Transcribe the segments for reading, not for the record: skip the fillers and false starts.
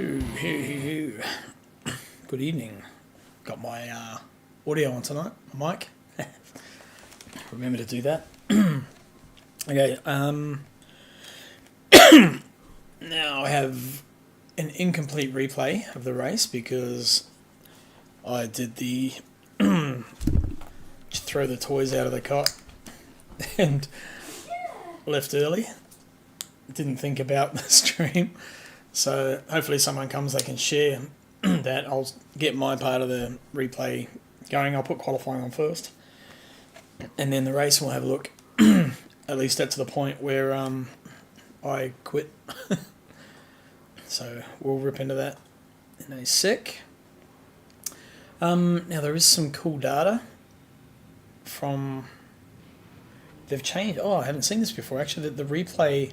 Good evening. Got my audio on tonight, my mic. Remember to do that. Okay, now I have an incomplete replay of the race because I did the throw the toys out of the cot and left early. Didn't think about the stream. So hopefully someone comes, they can share that. I'll get my part of the replay going. I'll put qualifying on first. And then the race we'll have a look. At least that's to the point where I quit. So we'll rip into that in a sec. Now there is some cool data from... They've changed... Oh, I haven't seen this before actually. The replay...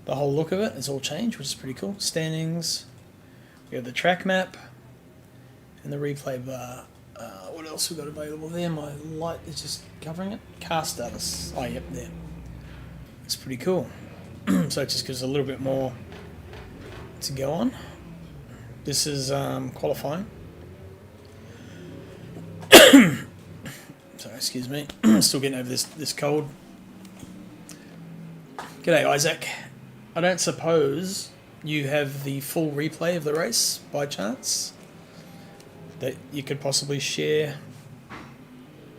The whole look of it is all changed, which is pretty cool. Standings, we have the track map, and the replay bar. What else we got available there? My light is just covering it. Car status. Oh, yep, there. It's pretty cool. So it just gives a little bit more to go on. This is qualifying. Sorry, excuse me. Still getting over this cold. G'day, Isaac. I don't suppose you have the full replay of the race by chance that you could possibly share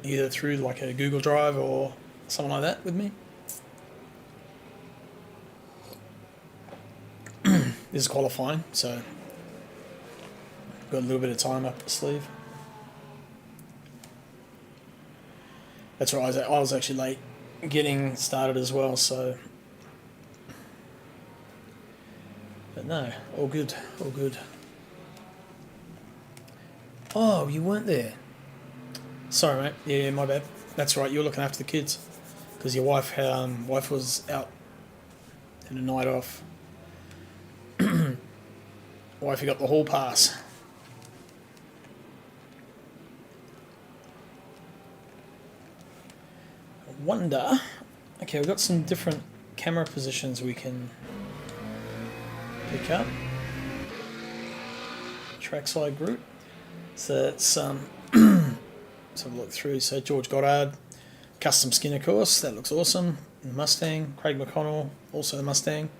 either through like a Google Drive or something like that with me? This is qualifying, so got a little bit of time up the sleeve. That's right, I was actually late getting started as well, so... But no, all good, all good. Oh, you weren't there. Sorry, mate. Yeah, my bad. That's right, you were looking after the kids. Because your wife was out in a night off. Wifey got the hall pass. I wonder... Okay, we've got some different camera positions we can... pick up. Trackside group. So it's let's have a look through. So George Goddard, custom skin of course, that looks awesome. Mustang, Craig McConnell, also the Mustang.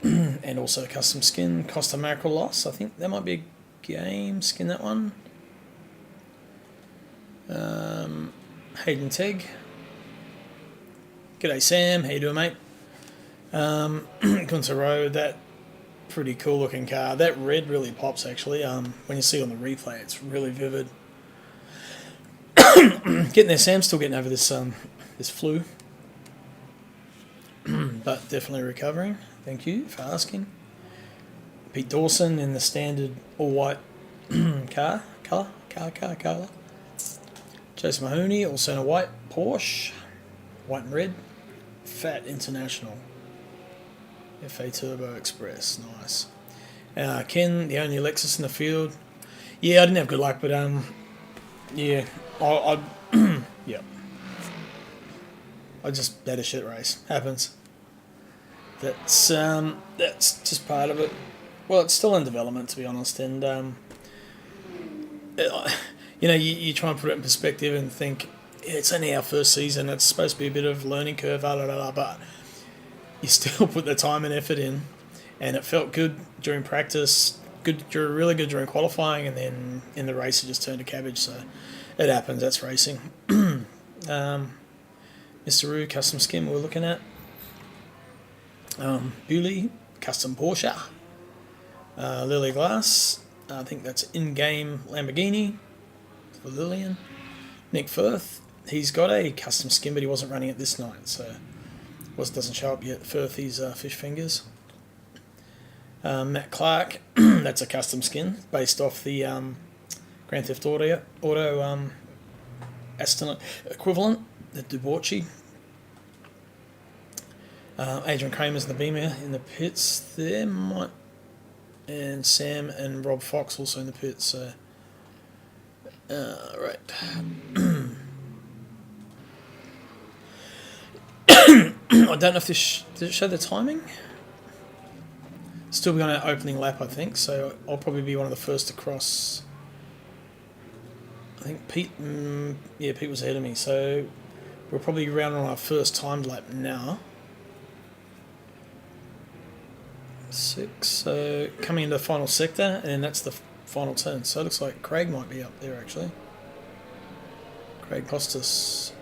And also custom skin, Costa Miracle Loss. I think that might be a game skin, that one. Hayden Tegg. G'day Sam, how you doing, mate? Gunter Road, that pretty cool looking car. That red really pops actually. When you see it on the replay, it's really vivid. Getting there, Sam. Still getting over this this flu, but definitely recovering. Thank you for asking. Pete Dawson in the standard all white colour. Jason Mahoney also in a white Porsche, white and red. Fat International. FA Turbo Express, nice. Ken, the only Lexus in the field. Yeah, I didn't have good luck, but yeah, I yeah, I just had a shit race. Happens. That's just part of it. Well, it's still in development, to be honest, and you know, you try and put it in perspective and think it's only our first season. It's supposed to be a bit of learning curve, but you still put the time and effort in, and it felt good during practice, really good during qualifying, and then in the race it just turned to cabbage, so it happens, that's racing. Mr. Roo, custom skin we're looking at. Bewley, custom Porsche. Lily Glass, I think that's in-game Lamborghini for Lillian. Nick Firth, he's got a custom skin, but he wasn't running it this night, so... doesn't show up yet. Firthy's fish fingers. Matt Clark, that's a custom skin based off the Grand Theft Auto Aston equivalent, the Debauchee. Adrian Kramer's the Beamer in the pits there, and Sam and Rob Fox also in the pits. So, right. I don't know if this does it show the timing. still be on our opening lap, I think, so I'll probably be one of the first to cross. I think Pete, yeah, Pete was ahead of me, so we're probably around on our first timed lap now. 6, so coming into the final sector, and that's the final turn. So it looks like Craig might be up there, actually. Craig Costas.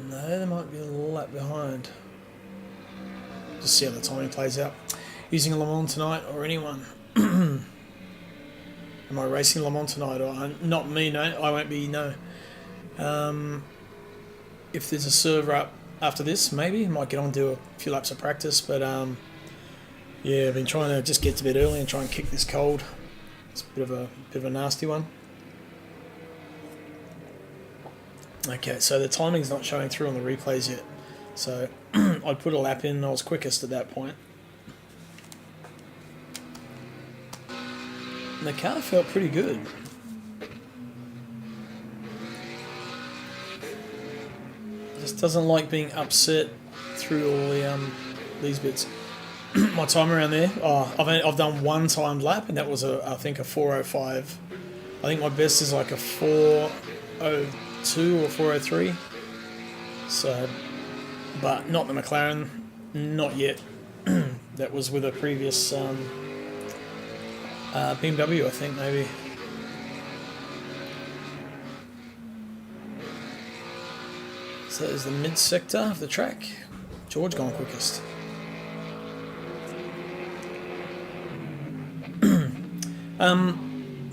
No, there might be a lap behind. Just see how the timing plays out. Using Le Mans tonight, or anyone? Am I racing Le Mans tonight? Or not me, no. I won't be, no. If there's a server up after this, maybe. I might get on and do a few laps of practice. But, yeah, I've been trying to just get to bed early and try and kick this cold. It's a bit of a nasty one. Okay, so the timing's not showing through on the replays yet. So I'd put a lap in, I was quickest at that point. And the car felt pretty good. Just doesn't like being upset through all the these bits. My time around there, I've done one timed lap, and that was I think a 4:05. I think my best is like a 4:02 or 4:03. So, but not the McLaren, not yet. That was with a previous BMW, I think, maybe. So there's the mid sector of the track. George gone quickest.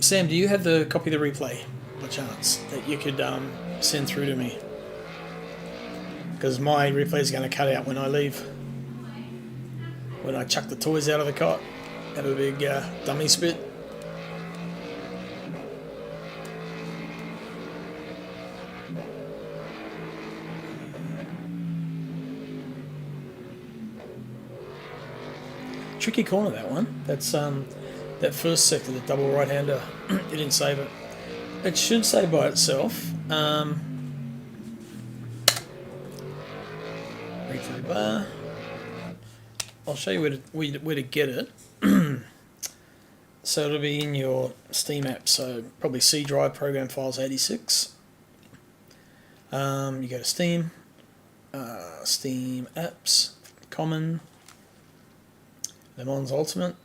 Sam, do you have the copy of the replay, by chance, that you could send through to me? Because my replay is going to cut out when I leave. When I chuck the toys out of the cot. Have a big dummy spit. Tricky corner, that one. That's that first sector, the double right-hander. It didn't save it. It should save by itself. Replay bar. I'll show you where to get it. So it'll be in your Steam app. So probably C drive, program files 86. You go to Steam, Steam apps, common, Le Mans Ultimate,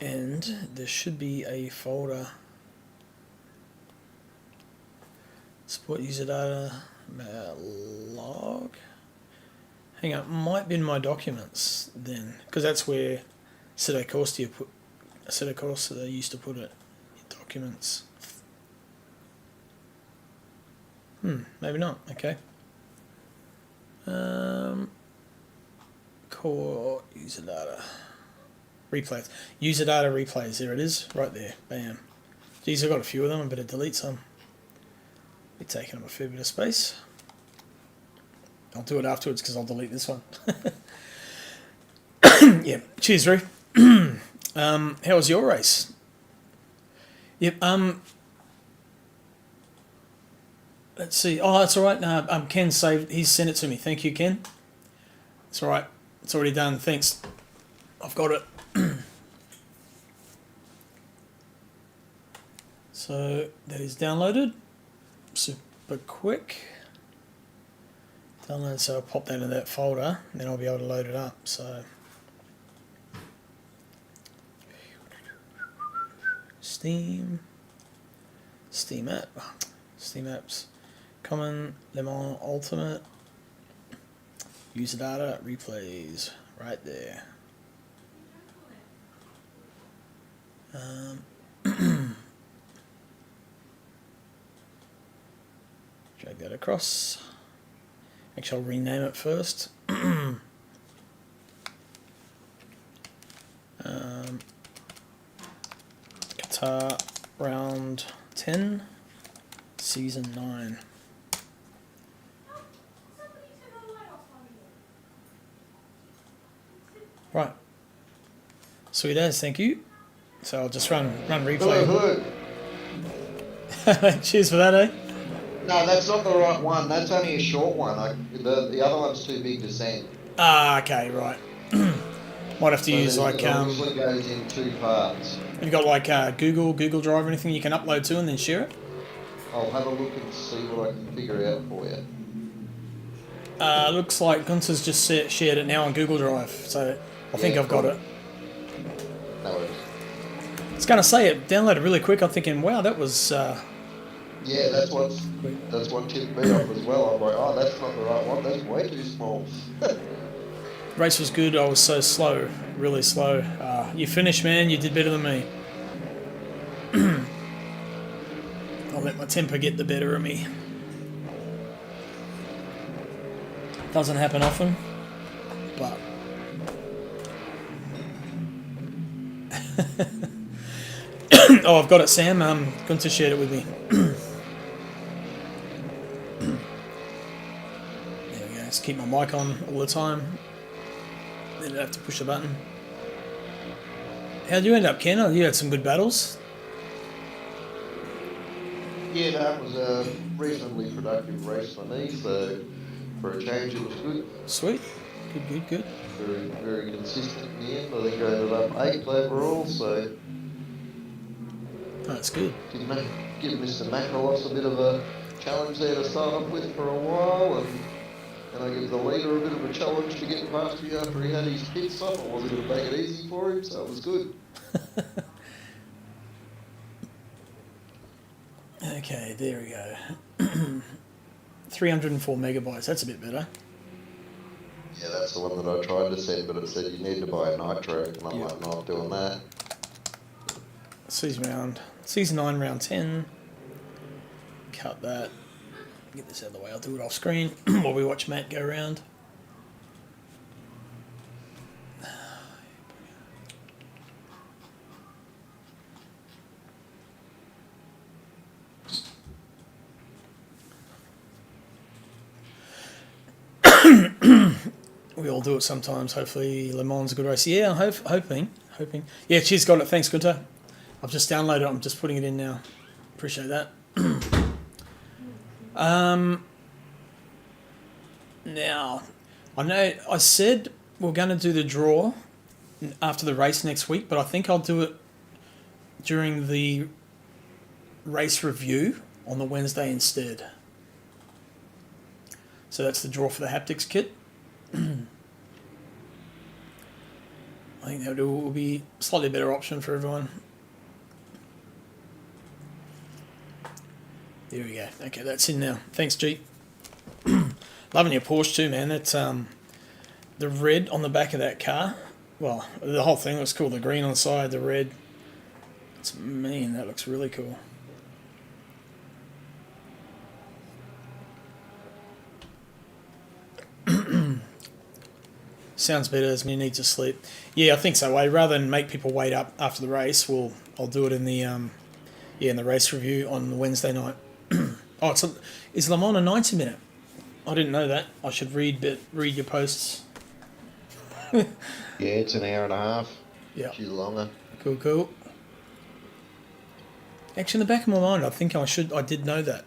and there should be a folder. Support user data, log. Hang on, might be in my documents then, because that's where Sito Corsa used to put it. Documents. Maybe not. Okay. Core user data replays. User data replays. There it is, right there. Bam. Geez, I've got a few of them. I better delete some. Be taking up a fair bit of space. I'll do it afterwards because I'll delete this one. Yeah. Cheers, Roo. How was your race? Yep. Let's see. Oh, that's all right. Ken saved. He's sent it to me. Thank you, Ken. It's all right. It's already done. Thanks. I've got it. So that is downloaded. Super quick. Download. So I'll pop that in that folder, and then I'll be able to load it up. So Steam app, Steam apps, common, Le Mans Ultimate, user data, replays, right there. Drag that across. Actually, I'll rename it first. Qatar round 10, season 9. Right. Sweet as, thank you. So I'll just run replay. Hello. Cheers for that, eh? No, that's not the right one. That's only a short one. The other one's too big to send. Ah, okay, right. Might have to So use there's like it obviously goes in two parts. have you got like Google Drive or anything you can upload to and then share it? I'll have a look and see what I can figure out for you. Looks like Gunther's just shared it now on Google Drive, so I think Yeah, I've got cool. it. No worries. It's going to say it downloaded really quick. I'm thinking, wow, that was Yeah, quick. that's what tipped me off as well. I'm like, oh, that's not the right one. That's way too small. Race was good. I was so slow, really slow. You finished, man. You did better than me. I'll let my temper get the better of me. Doesn't happen often, but oh, I've got it, Sam. Gunther shared it with me. There we go. Just keep my mic on all the time. Then I have to push the button. How'd you end up, Ken? Oh, you had some good battles. Yeah, that was a reasonably productive race for me. So for a change, it was good. Sweet. Good. Very, very consistent in the end. I think I ended up 8th overall. So Oh, that's good. did give Mr. Macrolos a bit of a challenge there to start off with for a while, and I give the leader a bit of a challenge to get past me after he had his pit stop. I wasn't going to make it easy for him, so it was good. Okay, there we go. 304 megabytes. That's a bit better. Yeah, that's the one that I tried to send, but it said you need to buy a nitro, and I'm like, not doing that. Season 9, round 10. Cut that. Get this out of the way. I'll do it off screen while we watch Matt go around. We all do it sometimes. Hopefully, Le Mans is a good race. Yeah, I'm hoping. Yeah, cheers, got it. Thanks, Gunter. I've just downloaded it. I'm just putting it in now. Appreciate that. Now, I know I said we're going to do the draw after the race next week, but I think I'll do it during the race review on the Wednesday instead. So that's the draw for the haptics kit. I think that will be a slightly better option for everyone. There we go. Okay, that's in now. Thanks, G. Loving your Porsche too, man. That's the red on the back of that car. Well, the whole thing looks cool. The green on the side, the red. It's mean. That looks really cool. Sounds better as me need to sleep. Yeah, I think so. Rather than make people wait up after the race, I'll do it in the in the race review on the Wednesday night. Oh, is Le Mans a 90-minute? I didn't know that. I should read your posts. Yeah, it's an hour and a half. Yeah. She's longer. Cool. Actually, in the back of my mind, I think I did know that.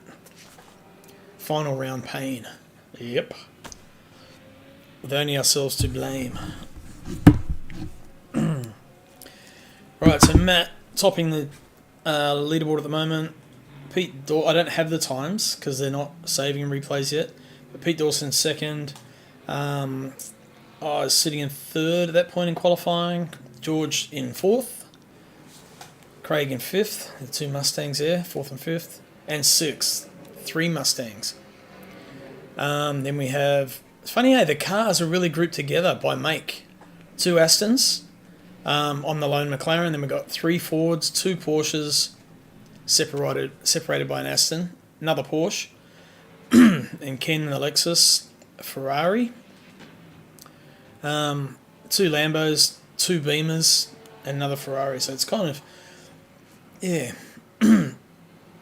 Final round pain. Yep. With only ourselves to blame. Right, so Matt topping the leaderboard at the moment. I don't have the times because they're not saving replays yet. But Pete Dawson second. I was sitting in third at that point in qualifying. George in fourth. Craig in fifth. The two Mustangs there, fourth and fifth. And sixth. 3 Mustangs. Then we have... It's funny, the cars are really grouped together by make. 2 Astons. On the lone McLaren. Then we've got 3 Fords, 2 Porsches, separated by an Aston. Another Porsche. And Ken and the Lexus. Ferrari. 2 Lambos, 2 Beamers, and another Ferrari. So it's kind of... Yeah.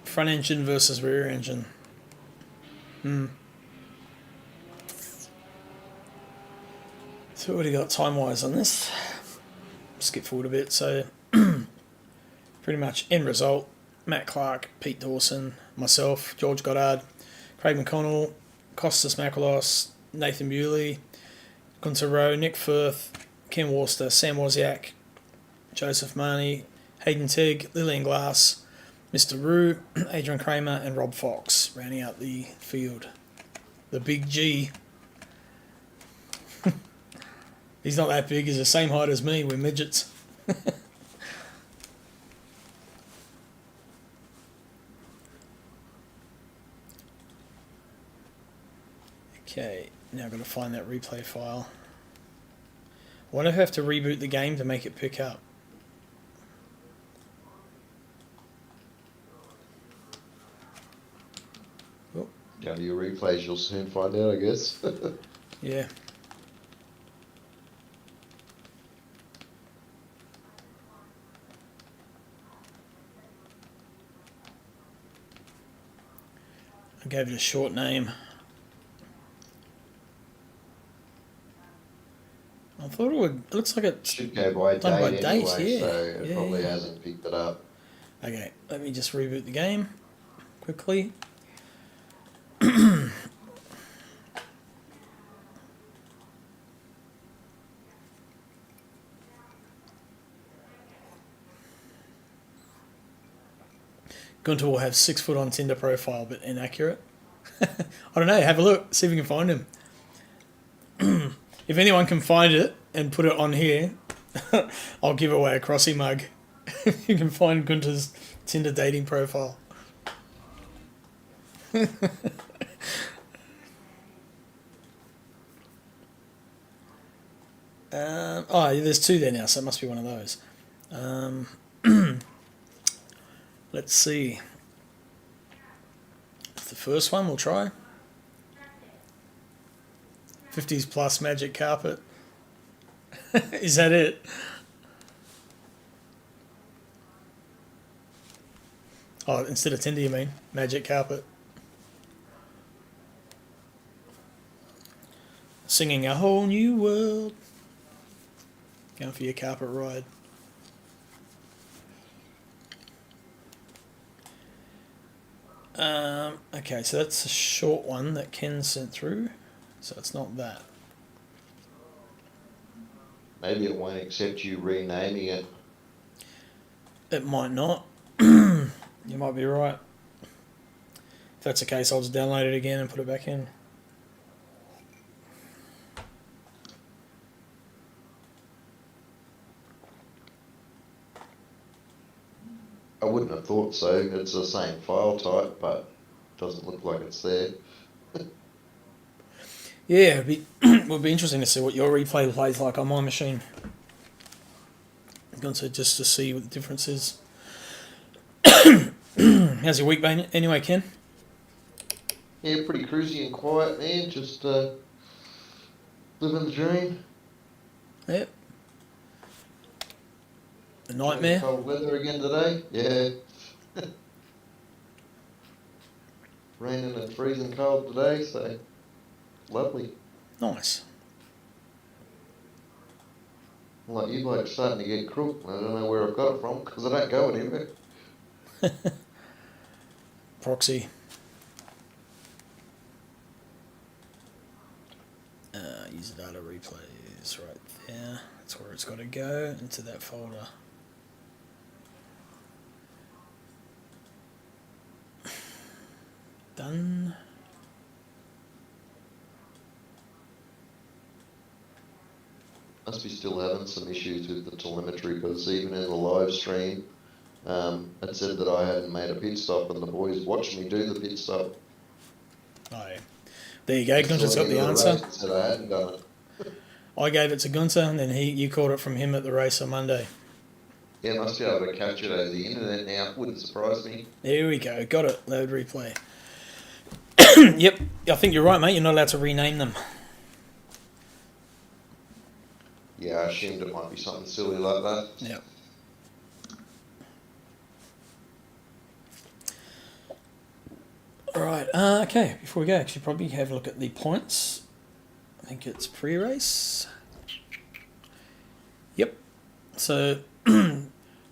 Front engine versus rear engine. So what do you got time-wise on this? Skip forward a bit. So pretty much end result. Matt Clark, Pete Dawson, myself, George Goddard, Craig McConnell, Costas Makalos, Nathan Bewley, Gunter Rowe, Nick Firth, Ken Worcester, Sam Wozniak, Joseph Marnie, Hayden Tigg, Lillian Glass, Mr. Rue, Adrian Kramer, and Rob Fox rounding out the field. The big G. He's not that big, he's the same height as me, we're midgets. Okay, now I've got to find that replay file. I wonder if I have to reboot the game to make it pick up. Oh. Down to your replays, you'll soon find out, I guess. Yeah. I gave it a short name. I thought it would. It looks like it should go by done by date date, anyway, yeah. so it probably hasn't picked it up. Okay, let me just reboot the game quickly. Gunter will have 6 foot on Tinder profile, but inaccurate. I don't know. Have a look. See if we can find him. If anyone can find it and put it on here, I'll give away a Crossy mug. You can find Gunter's Tinder dating profile. There's 2 there now, so it must be one of those. Let's see. It's the first one we'll try. 50s plus magic carpet. Is that it? Oh, instead of Tinder, you mean? Magic carpet. Singing a whole new world. Going for your carpet ride. Okay, so that's a short one that Ken sent through. So it's not that. Maybe it won't accept you renaming it. It might not. You might be right. If that's the case, I'll just download it again and put it back in. I wouldn't have thought so. It's the same file type, but it doesn't look like it's there. Yeah, it would be interesting to see what your replay plays like on my machine. I'm going to just to see what the difference is. How's your week been anyway, Ken? Yeah, pretty cruisy and quiet, man. Just living the dream. Yep. A nightmare. Cold weather again today. Yeah. Raining and freezing cold today, so lovely. Nice. Like you blokes starting to get crook. I don't know where I've got it from because I don't go anywhere. Proxy. User data replays right there. That's where it's got to go, into that folder. Done. Must be still having some issues with the telemetry because even in the live stream, it said that I hadn't made a pit stop and the boys watched me do the pit stop. Oh, yeah. There you go. Gunter's got the answer. Said I hadn't done it. I gave it to Gunter, and then you caught it from him at the race on Monday. Yeah, must be able to catch it over the internet now. Wouldn't surprise me. There we go. Got it. Load replay. Yep. I think you're right, mate. You're not allowed to rename them. Yeah, I assumed it might be something silly like that. Yep. Alright, okay. Before we go, actually probably have a look at the points. I think it's pre-race. Yep. So,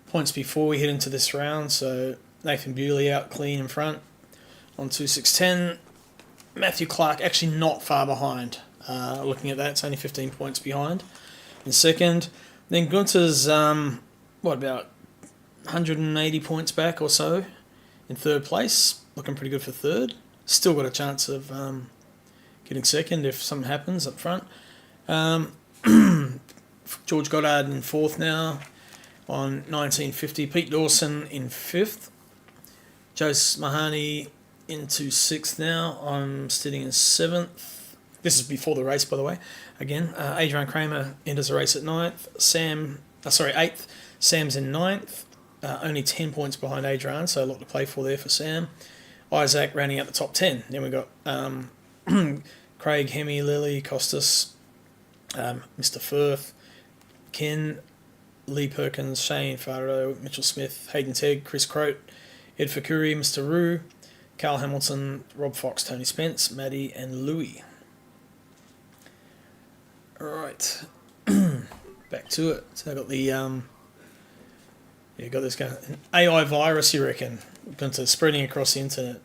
points before we head into this round. So, Nathan Bewley out clean in front on 2610. Matthew Clark actually not far behind. Looking at that, it's only 15 points behind in second. Then Gunter's, what, about 180 points back or so in third place. Looking pretty good for third. Still got a chance of getting second if something happens up front. George Goddard in fourth now on 1950. Pete Dawson in fifth. Jose Mahoney into sixth now. I'm sitting in seventh. This is before the race, by the way. Again, Adrian Kramer enters the race at ninth. Eighth. Sam's in ninth. Only 10 points behind Adrian, so a lot to play for there for Sam. Isaac rounding out the top 10. Then we've got Craig, Hemi, Lily, Costas, Mr. Firth, Ken, Lee Perkins, Shane Farrow, Mitchell Smith, Hayden Tegg, Chris Croat, Ed Fakuri, Mr. Rue, Carl Hamilton, Rob Fox, Tony Spence, Maddie, and Louis. Alright, back to it. So I got the got this guy, an AI virus, you reckon, going to spreading across the internet.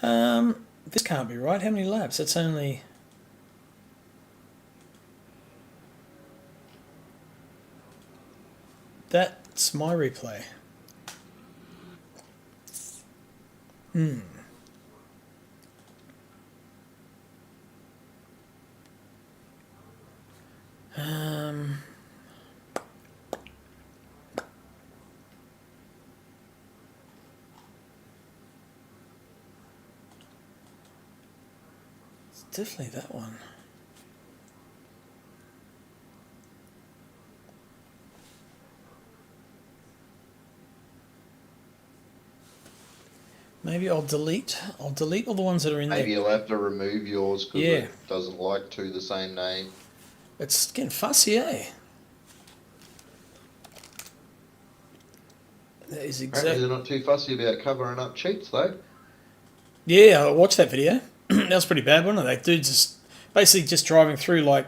This can't be right. How many laps? That's only. That's my replay. It's definitely that one. Maybe I'll delete all the ones that are in there. Maybe you'll have to remove yours because Yeah. it doesn't like two the same name. It's getting fussy, eh? That is Apparently exactly. they're not too fussy about covering up cheats though. Yeah, I watched that video. That was pretty bad, wasn't it? That dude basically just driving through like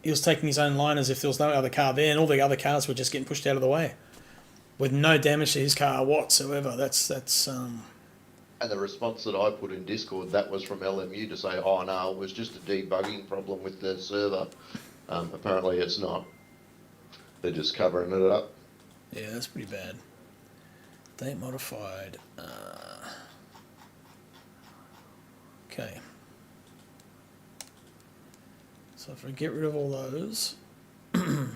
he was taking his own line as if there was no other car there, and all the other cars were just getting pushed out of the way with no damage to his car whatsoever. That's And the response that I put in Discord, that was from LMU to say, oh no, it was just a debugging problem with the server. Apparently it's not. They're just covering it up. Yeah, that's pretty bad. Date modified. Okay. So if I get rid of all those. And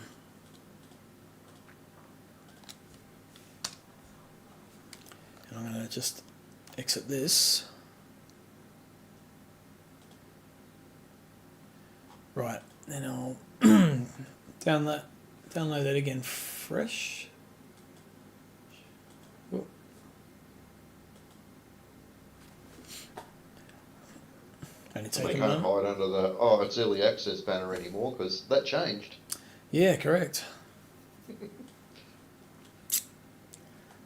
I'm going to just exit this. Right, then I'll download that again fresh. Whoop. Only They take a can't moment. hide under the, oh, it's early access banner anymore because that changed. Yeah, correct.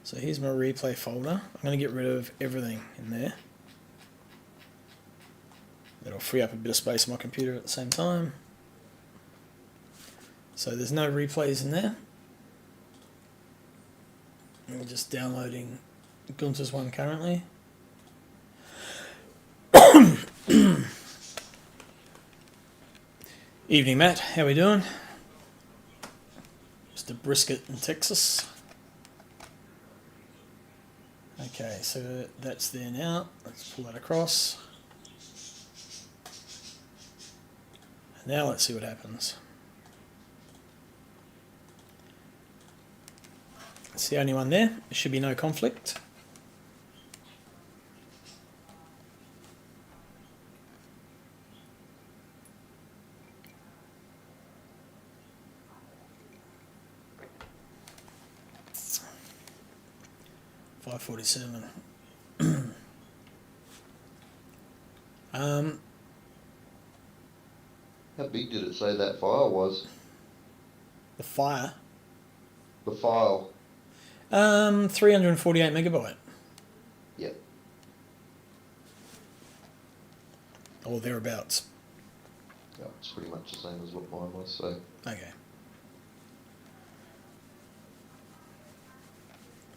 So here's my replay folder. I'm going to get rid of everything in there. That'll free up a bit of space on my computer at the same time. So there's no replays in there. I'm just downloading Gunter's one currently. Evening, Matt. How we doing? Mr. Brisket in Texas. Okay, so that's there now. Let's pull that across. Now let's see what happens. It's the only one there. There should be no conflict. $5.47. How big did it say that file was? The fire. The file. 348 megabyte. Yep. Or thereabouts. Yeah, it's pretty much the same as what mine was, so. Okay.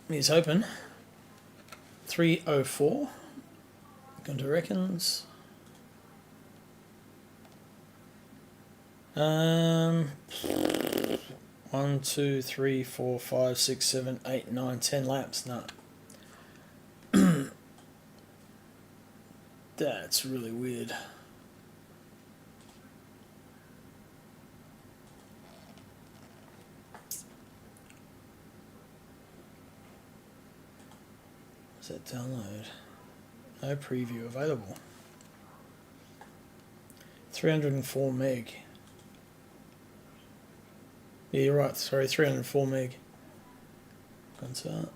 Here's open. 304. Gunter reckons. Um, 1, 2, 3, 4, 5, 6, 7, 8, 9, 10 laps. No. That's really weird. What's that download? No preview available. 304 meg. Yeah, you're right. Sorry, 304 meg. Concert.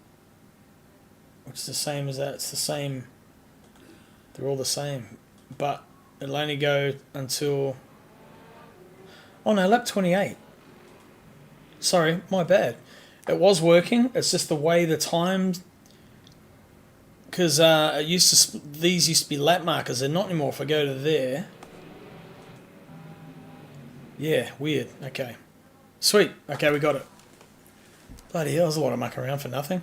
Which is the same as that. It's the same. They're all the same. But it'll only go until... Oh no, lap 28. Sorry, my bad. It was working. It's just the way the times... Because it used to... These used to be lap markers. They're not anymore. If I go to there... Yeah, weird. Okay. Sweet. Okay, we got it. Bloody hell, there's a lot of muck around for nothing.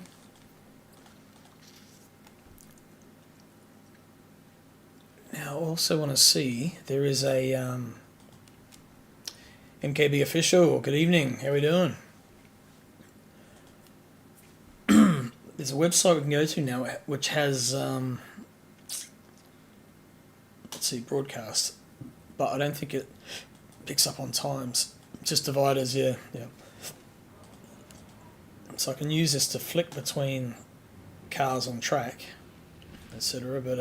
Now, I also want to see, there is a MKB official. Good evening. How are we doing? There's a website we can go to now which has, let's see, broadcast. But I don't think it picks up on times. Just dividers, yeah. So I can use this to flick between cars on track, etc. But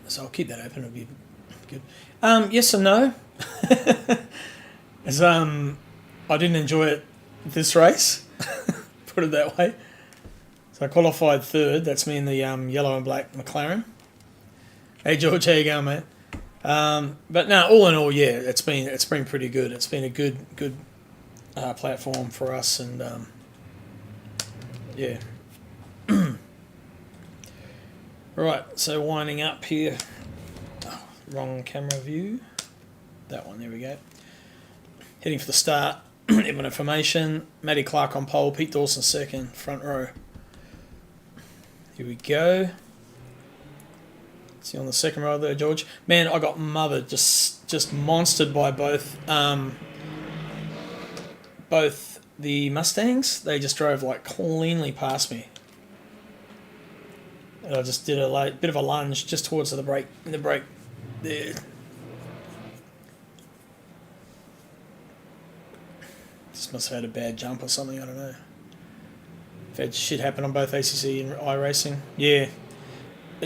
so I'll keep that open. It'll be good. Yes and no. As I didn't enjoy it this race. Put it that way. So I qualified third. That's me in the yellow and black McLaren. Hey George, how you going, mate? But no, all in all, yeah, it's been pretty good. It's been a good platform for us, and yeah. Right, so winding up here. Oh, wrong camera view. That one, there we go. Heading for the start. Everyone information. Matty Clark on pole. Pete Dawson second, front row. Here we go. See on the second row there, George. Man, I got mothered, just monstered by both the Mustangs. They just drove like cleanly past me. And I just did a bit of a lunge just towards the brake there. Just must have had a bad jump or something, I don't know. I've had shit happen on both ACC and iRacing. Yeah.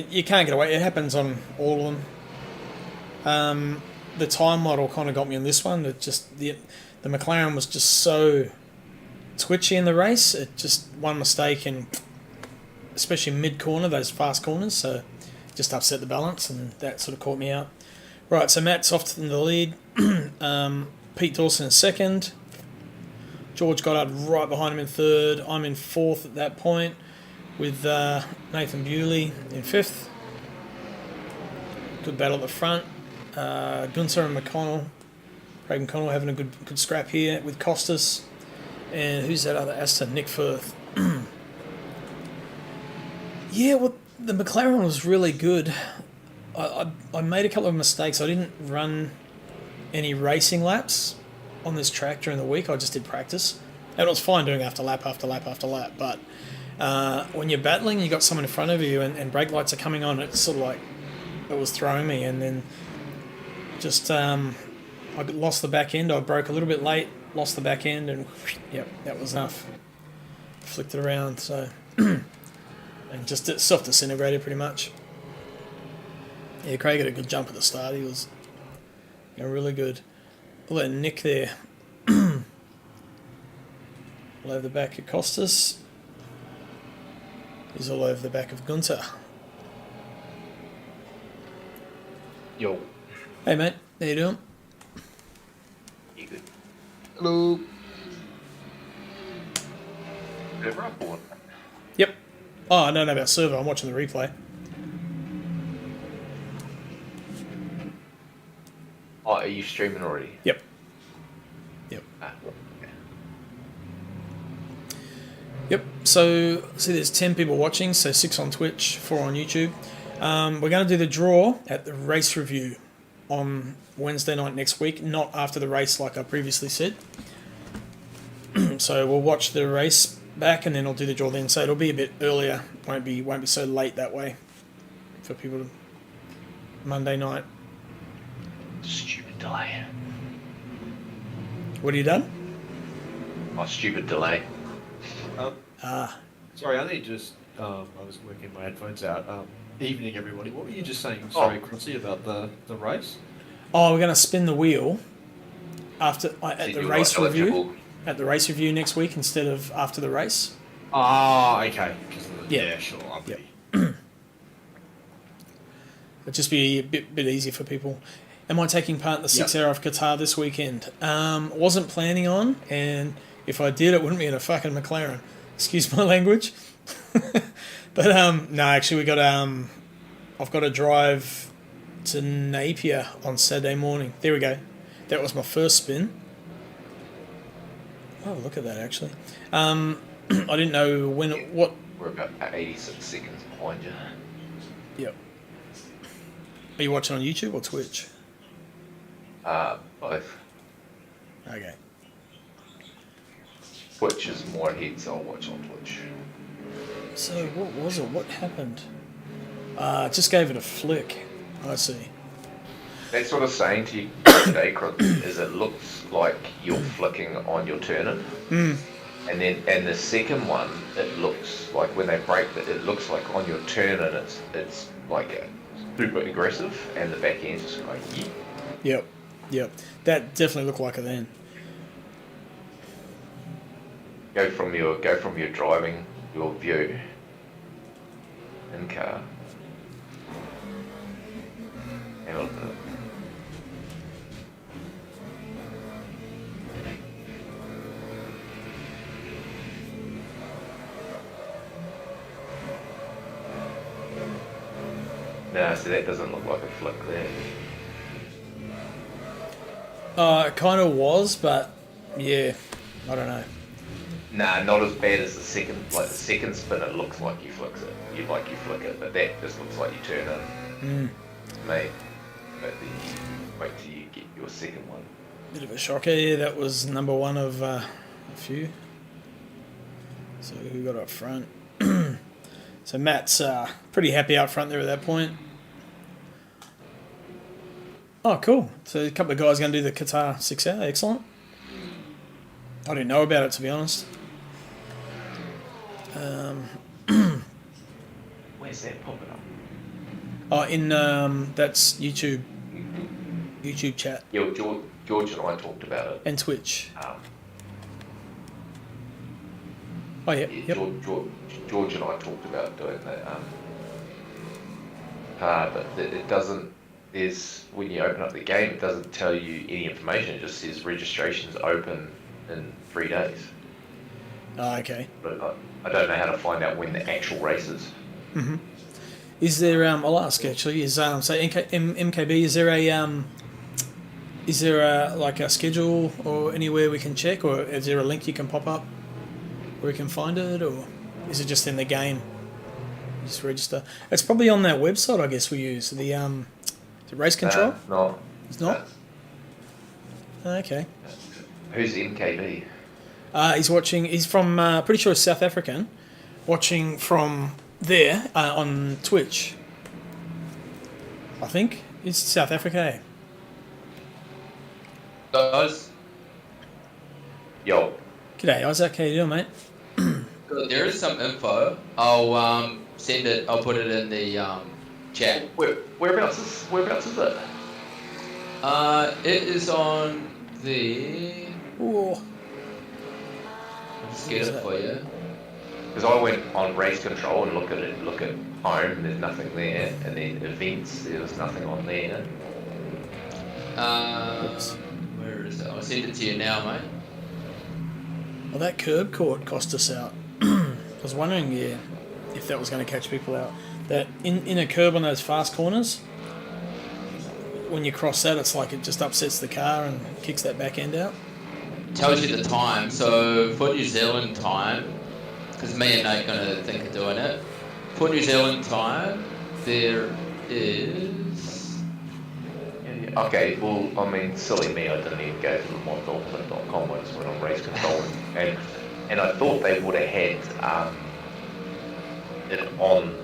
You can't get away. It happens on all of them. The time model kind of got me on this one. It just the McLaren was just so twitchy in the race. It just one mistake, and especially mid corner, those fast corners, so just upset the balance, and that sort of caught me out. Right, so Matt's off in the lead. Pete Dawson in second. George Goddard right behind him in third. I'm in fourth at that point, with Nathan Bewley in fifth. Good battle at the front. Gunther and McConnell. Craig McConnell having a good scrap here with Costas. And who's that other Aston? Nick Firth. Yeah, well, the McLaren was really good. I made a couple of mistakes. I didn't run any racing laps on this track during the week. I just did practice. And it was fine doing after lap after lap after lap, but when you're battling, you got someone in front of you, and brake lights are coming on. It's sort of like it was throwing me, and then just I lost the back end. I broke a little bit late, lost the back end, and yep, that was enough. Flicked it around, so and just self disintegrated pretty much. Yeah, Craig had a good jump at the start. He was really good. All that Nick there. All over the back of Costas. He's all over the back of Gunther. Yo. Hey mate, how you doing? You good? Hello. Good run, boy. Yep. Oh, I don't know about server. I'm watching the replay. Oh, are you streaming already? Yep. Ah, okay. Yep. So, see, there's 10 people watching, so 6 on Twitch, 4 on YouTube. We're going to do the draw at the race review. on Wednesday night next week, not after the race like I previously said. So we'll watch the race back and then I'll do the draw then. So it'll be a bit earlier. Won't be so late that way for people to Monday night. Stupid delay. What have you done? Oh, stupid delay. Sorry, I need to just. I was working my headphones out. Evening, everybody. What were you just saying? Sorry, Crossy, about the race. Oh, we're going to spin the wheel after at You're the race not review. eligible. At the race review next week instead of after the race. Ah, okay. Yeah. Sure. Yep. It'd just be a bit easier for people. Am I taking part in the 6 hour of Qatar this weekend? Wasn't planning on, and if I did, it wouldn't be in a fucking McLaren. Excuse my language. But no, actually, I've got to drive to Napier on Saturday morning. There we go. That was my first spin. Oh, look at that, actually. I didn't know what. We're about 86 seconds behind you. Yep. Are you watching on YouTube or Twitch? Both. Okay. Twitch is more ahead, so I'll watch on Twitch. So, what was it? What happened? Just gave it a flick. I see. That's what I was saying to you today, Chris, is it looks like you're flicking on your turn-in. And the second one, it looks like when they break it looks like on your turn-in it's like super aggressive, and the back end's just like, yeah. Yep. That definitely looked like it then. Go from your driving, your view in car. And look at it. No, so that doesn't look like a flick there. It kind of was, but yeah, I don't know. Nah, not as bad as the second. Like the second spin, it looks like you flick it, but that just looks like you turn in. Mate, but then you wait till you get your second one. Bit of a shocker. Yeah, that was number one of a few. So who got up front? So Matt's pretty happy out front there at that point. Oh, cool. So a couple of guys going to do the Qatar 6 hour. Excellent. I didn't know about it, to be honest. Where's that popping up? Oh, in that's YouTube chat Yeah, George and I talked about it. and Twitch. Um, Oh, yeah. yeah, Yep. George and I talked about doing that. But it doesn't. When you open up the game, it doesn't tell you any information. It just says registration's open in 3 days. Oh, okay. But I don't know how to find out when the actual race is. Is there? I'll ask actually. Is so MKB? Is there a like a schedule or anywhere we can check, or is there a link you can pop up where we can find it, or is it just in the game? You just register. It's probably on that website, I guess we use the race control. No. It's not. Okay. Who's MKB? He's watching. He's from pretty sure he's South African, watching from there on Twitch. I think it's South Africa. Eh? Guys, Yo. G'day, Isaac. How you doing, mate? there is some info. I'll send it. I'll put it in the chat. Whereabouts is it? It is on the. Oh, I'll just get it for you. Because I went on race control and look at home, there's nothing there, and then events, there was nothing on there. Where is it? I'll send it to you now, mate. well, that curb court cost us out. I was wondering, if that was going to catch people out. That in a curb on those fast corners, when you cross that, it's like it just upsets the car and kicks that back end out. Tells you the time. So for New Zealand time, because me and Nate are going to think of doing it. For New Zealand time, there is. Yeah. Okay, well, I mean, silly me, I didn't even go to the moddolphin.com ones when I'm race controlling, and I thought they would have had it on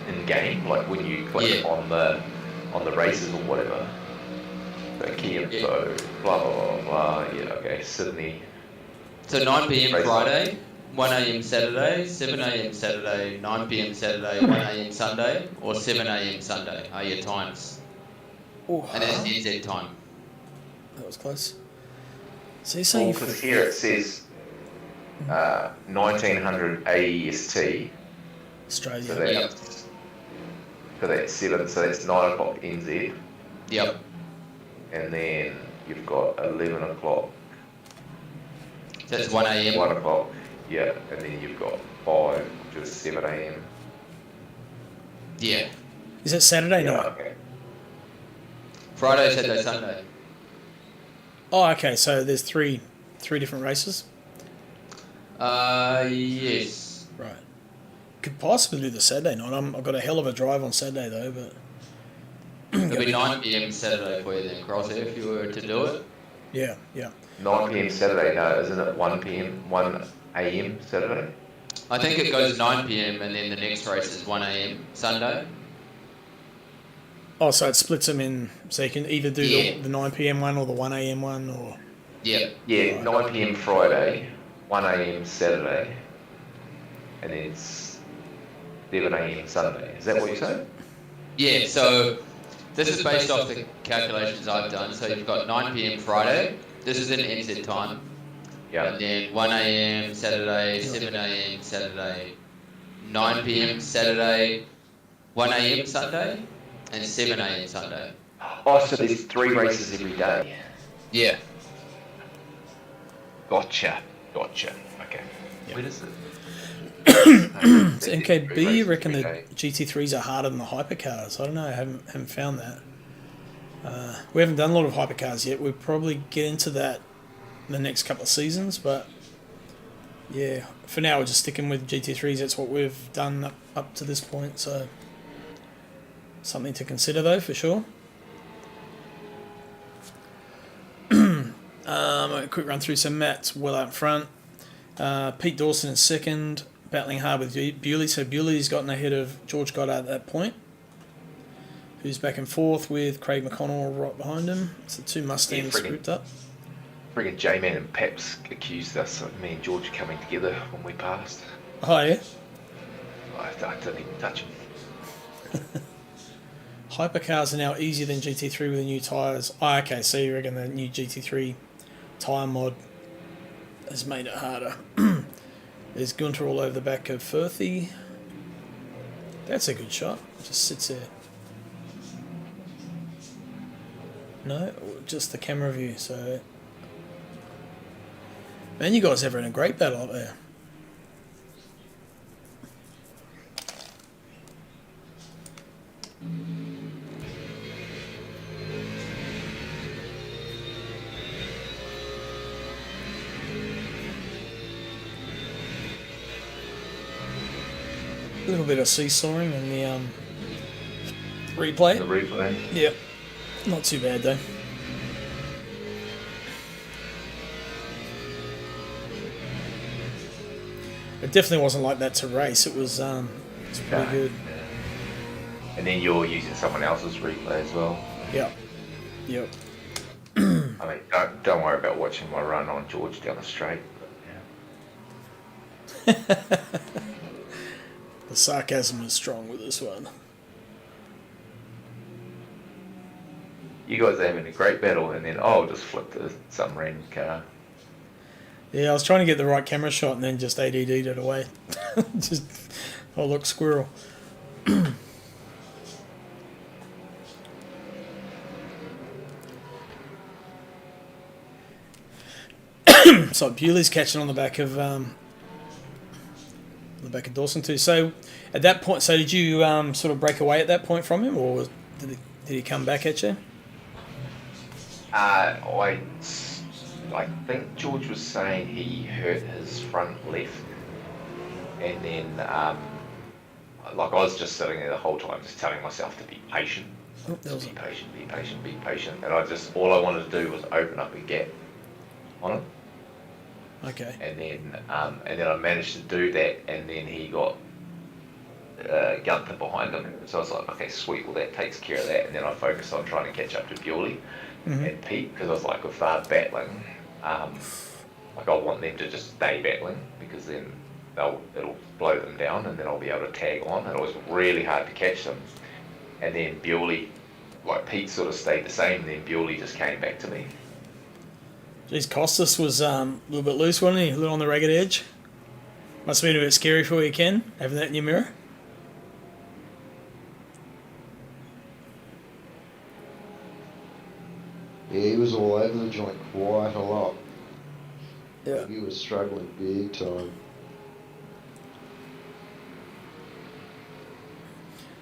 in game, like when you click on the races or whatever. The key info, blah blah blah blah. Yeah, okay, Sydney. So 9 p.m. Race. Friday, 1 a.m. Saturday, 7 a.m. Saturday, 9 p.m. Saturday, 1 a.m. Sunday, or 7 a.m. Sunday are your times. Oh, And that's NZ time. that was close. So you're saying Because here it says 1900 AEST. Australia. So that's 7. So that's 9 o'clock NZ. Yep. And then you've got 11 o'clock. So that's 1 a.m. 1 o'clock. Yeah, and then you've got 5, which is 7 a.m. Yeah. Is it Saturday Yeah, night? okay. Friday, Saturday, Sunday. Oh, okay. So there's three different races. Yes. Right. Could possibly do the Saturday night. I've got a hell of a drive on Saturday though, but It'll be 9 p.m. Saturday for you then, Crossy, if you were to do it. yeah. 9 p.m. Saturday, no, isn't it 1 p.m., 1 a.m. Saturday? I think it goes 9 p.m. and then the next race is 1 a.m. Sunday. Oh, so it splits them in, so you can either do the 9 p.m. one or the 1 a.m. one, or Yeah. Yeah, 9 p.m. Friday, 1 a.m. Saturday, and then it's 7 a.m. Sunday. Is that what you're saying? Yeah, so this is based off the calculations I've done. So you've got 9 p.m. Friday. This is in NZ time. Yeah. And then 1 a.m. Saturday, 7 a.m. Saturday, 9 p.m. Saturday, 1 a.m. Sunday, and 7 a.m. Sunday. Oh, so there's 3 races every day. Yeah. Gotcha. Okay. Yep. Where is it? So MKB, you reckon the GT3s are harder than the hypercars? I don't know, I haven't found that. We haven't done a lot of hypercars yet. We'll probably get into that in the next couple of seasons, but yeah, for now we're just sticking with GT3s. That's what we've done up to this point, so something to consider though, for sure. A quick run through. So Matt's well out front. Pete Dawson in second, battling hard with Bewley. So Bewley's gotten ahead of George Goddard at that point, who's back and forth with Craig McConnell right behind him. So 2 Mustangs grouped up. Friggin' J-Man and Peps accused us of me and George coming together when we passed. Oh yeah? I didn't even touch him. Hypercars are now easier than GT3 with the new tyres. Oh, okay, so you reckon the new GT3 tyre mod has made it harder. There's Gunter all over the back of Firthy. That's a good shot. Just sits there. No, just the camera view. So, man, you guys are having a great battle up there. A little bit of seesawing in the replay. The replay. Yep, not too bad though. It definitely wasn't like that to race. It was it's pretty good. Yeah. And then you're using someone else's replay as well. Yep. I mean, don't worry about watching my run on George down the straight. But, yeah. The sarcasm is strong with this one. You guys are having a great battle, and then I'll just flip to some random car. Yeah, I was trying to get the right camera shot and then just ADD'd it away. Just, oh look, squirrel. So Bewley's catching on the back of Dawson too. So at that point, so did you sort of break away at that point from him, or did he come back at you? I think George was saying he hurt his front left, and then like I was just sitting there the whole time, just telling myself to be patient. Oh, there was Just be patient. And all I wanted to do was open up a gap on him. okay. And then I managed to do that, and then he got Gunther behind him. So I was like, okay, sweet, well that takes care of that. And then I focused on trying to catch up to Bewley and Pete, because I was like, if they're battling, like I want them to just stay battling, because then it'll blow them down, and then I'll be able to tag on. And it was really hard to catch them. And then Bewley, like Pete sort of stayed the same, and then Bewley just came back to me. Geez, Costas was a little bit loose, wasn't he? A little on the ragged edge. Must have been a bit scary for you, Ken, having that in your mirror. Yeah, he was all over the joint quite a lot. Yeah. He was struggling big time.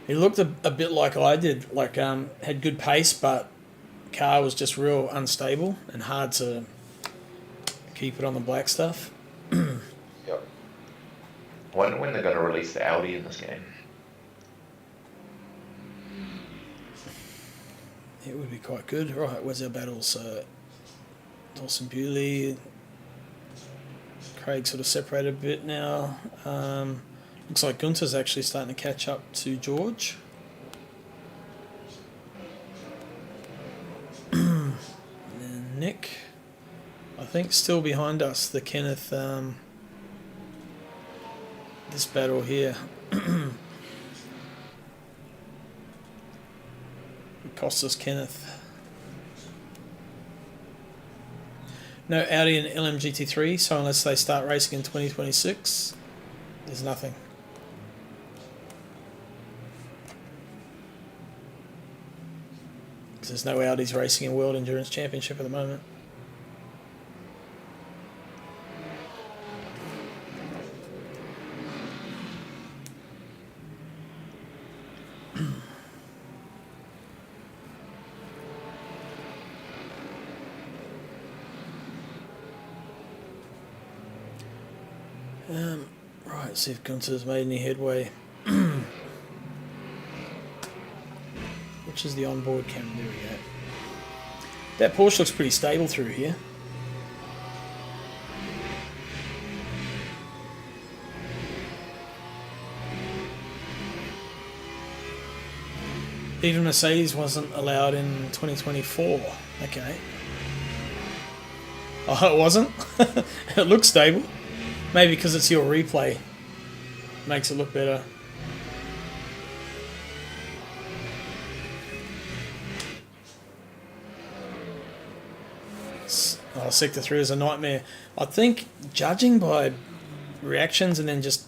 He looked a bit like I did, like had good pace, but car was just real unstable and hard to keep it on the black stuff. Yep. I wonder when they're going to release the Audi in this game. It would be quite good. Right, where's our battles? Dawson Bewley. Craig sort of separated a bit now. Looks like Gunther's actually starting to catch up to George. And then Nick, I think, still behind us. The Kenneth, this battle here. Costas Kenneth. No Audi and LMGT3, so unless they start racing in 2026, there's nothing. Because there's no Audis racing in World Endurance Championship at the moment. Right, see if Gunther's made any headway. Which is the onboard camera? There we go. That Porsche looks pretty stable through here. Even Mercedes wasn't allowed in 2024. Okay. Oh, it wasn't? It looks stable. Maybe because it's your replay. Makes it look better. Oh, Sector 3 is a nightmare. I think, judging by reactions and then just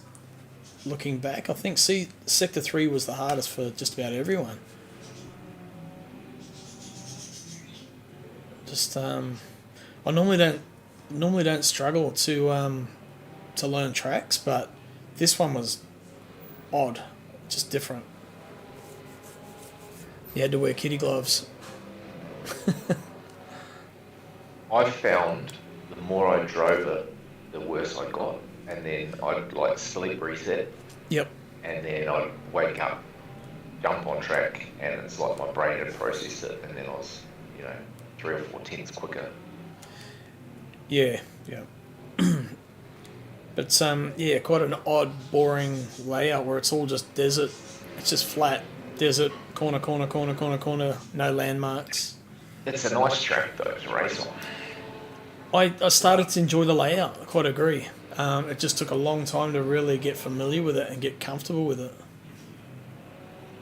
looking back, I think Sector 3 was the hardest for just about everyone. Just, I normally don't struggle to learn tracks, but this one was odd, just different. You had to wear kitty gloves. I found the more I drove it, the worse I got. And then I'd like sleep reset. Yep. And then I'd wake up, jump on track, and it's like my brain had processed it, and then I was, 3 or 4 tenths quicker. Yeah. But quite an odd, boring layout where it's all just desert. It's just flat desert, corner, no landmarks. It's a nice track though to race on. I started to enjoy the layout. I quite agree. It just took a long time to really get familiar with it and get comfortable with it.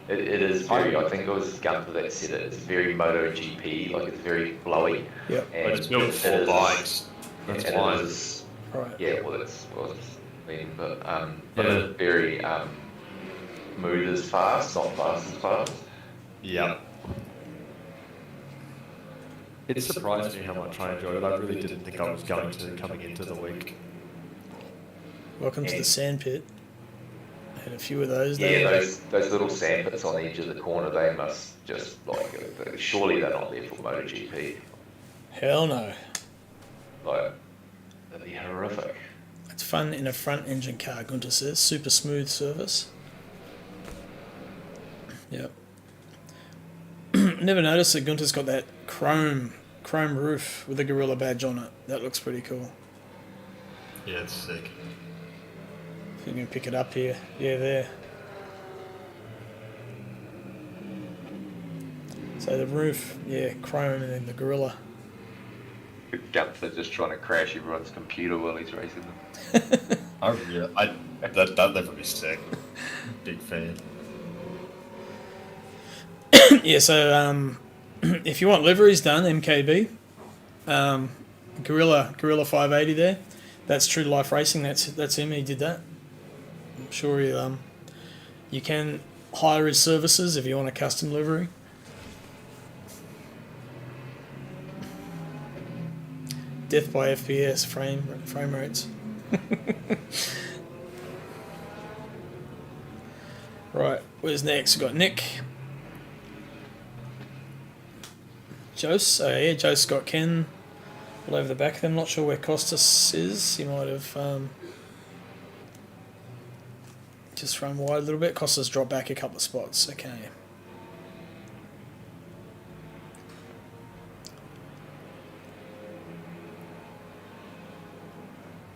It is very, I think it was Gunther that said it, it's very MotoGP, like it's very flowy. Yep. And It's built for 4 bikes. That's and why. it is, Right. yeah, it's been, but it's very smooth as fast, not fast as fast. Yeah. It surprised me how much I enjoyed it. I really didn't think I was going to coming into the week. Welcome to the sand pit. Had a few of those. Yeah, there. those little sand pits on the edge of the corner, they must just surely they're not there for MotoGP. Hell no. Like, that'd be horrific. It's fun in a front engine car, Gunther says. Super smooth service. Yep. never noticed that Gunter's got that chrome roof with the gorilla badge on it. That looks pretty cool. Yeah, it's sick. If you can pick it up here. Yeah, there. So the roof, yeah, chrome, and then the gorilla. Gunther just trying to crash everyone's computer while he's racing them. That'd never be sick. Big fan. Yeah, so if you want liveries done, MKB, Gorilla 580 there. That's True to Life Racing. That's him. He did that. I'm sure you can hire his services if you want a custom livery. Death by FPS frame rates. Right, where's next? We've got Nick. Jose. Oh yeah, Jose's got Ken all over the back of them. Not sure where Costas is. He might have just run wide a little bit. Costas dropped back a couple of spots. Okay.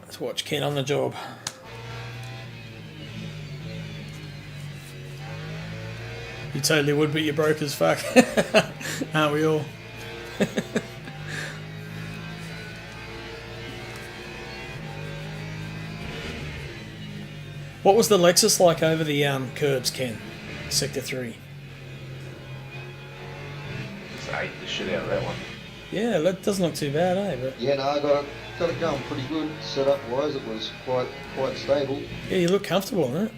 Let's watch Ken on the job. You totally would, but you're broke as fuck. Aren't we all? What was the Lexus like over the curbs, Ken? Sector 3. Just ate the shit out of that one. Yeah, that doesn't look too bad, eh? But Yeah, no, I got it going pretty good. Setup wise, it was quite stable. yeah, you look comfortable in it.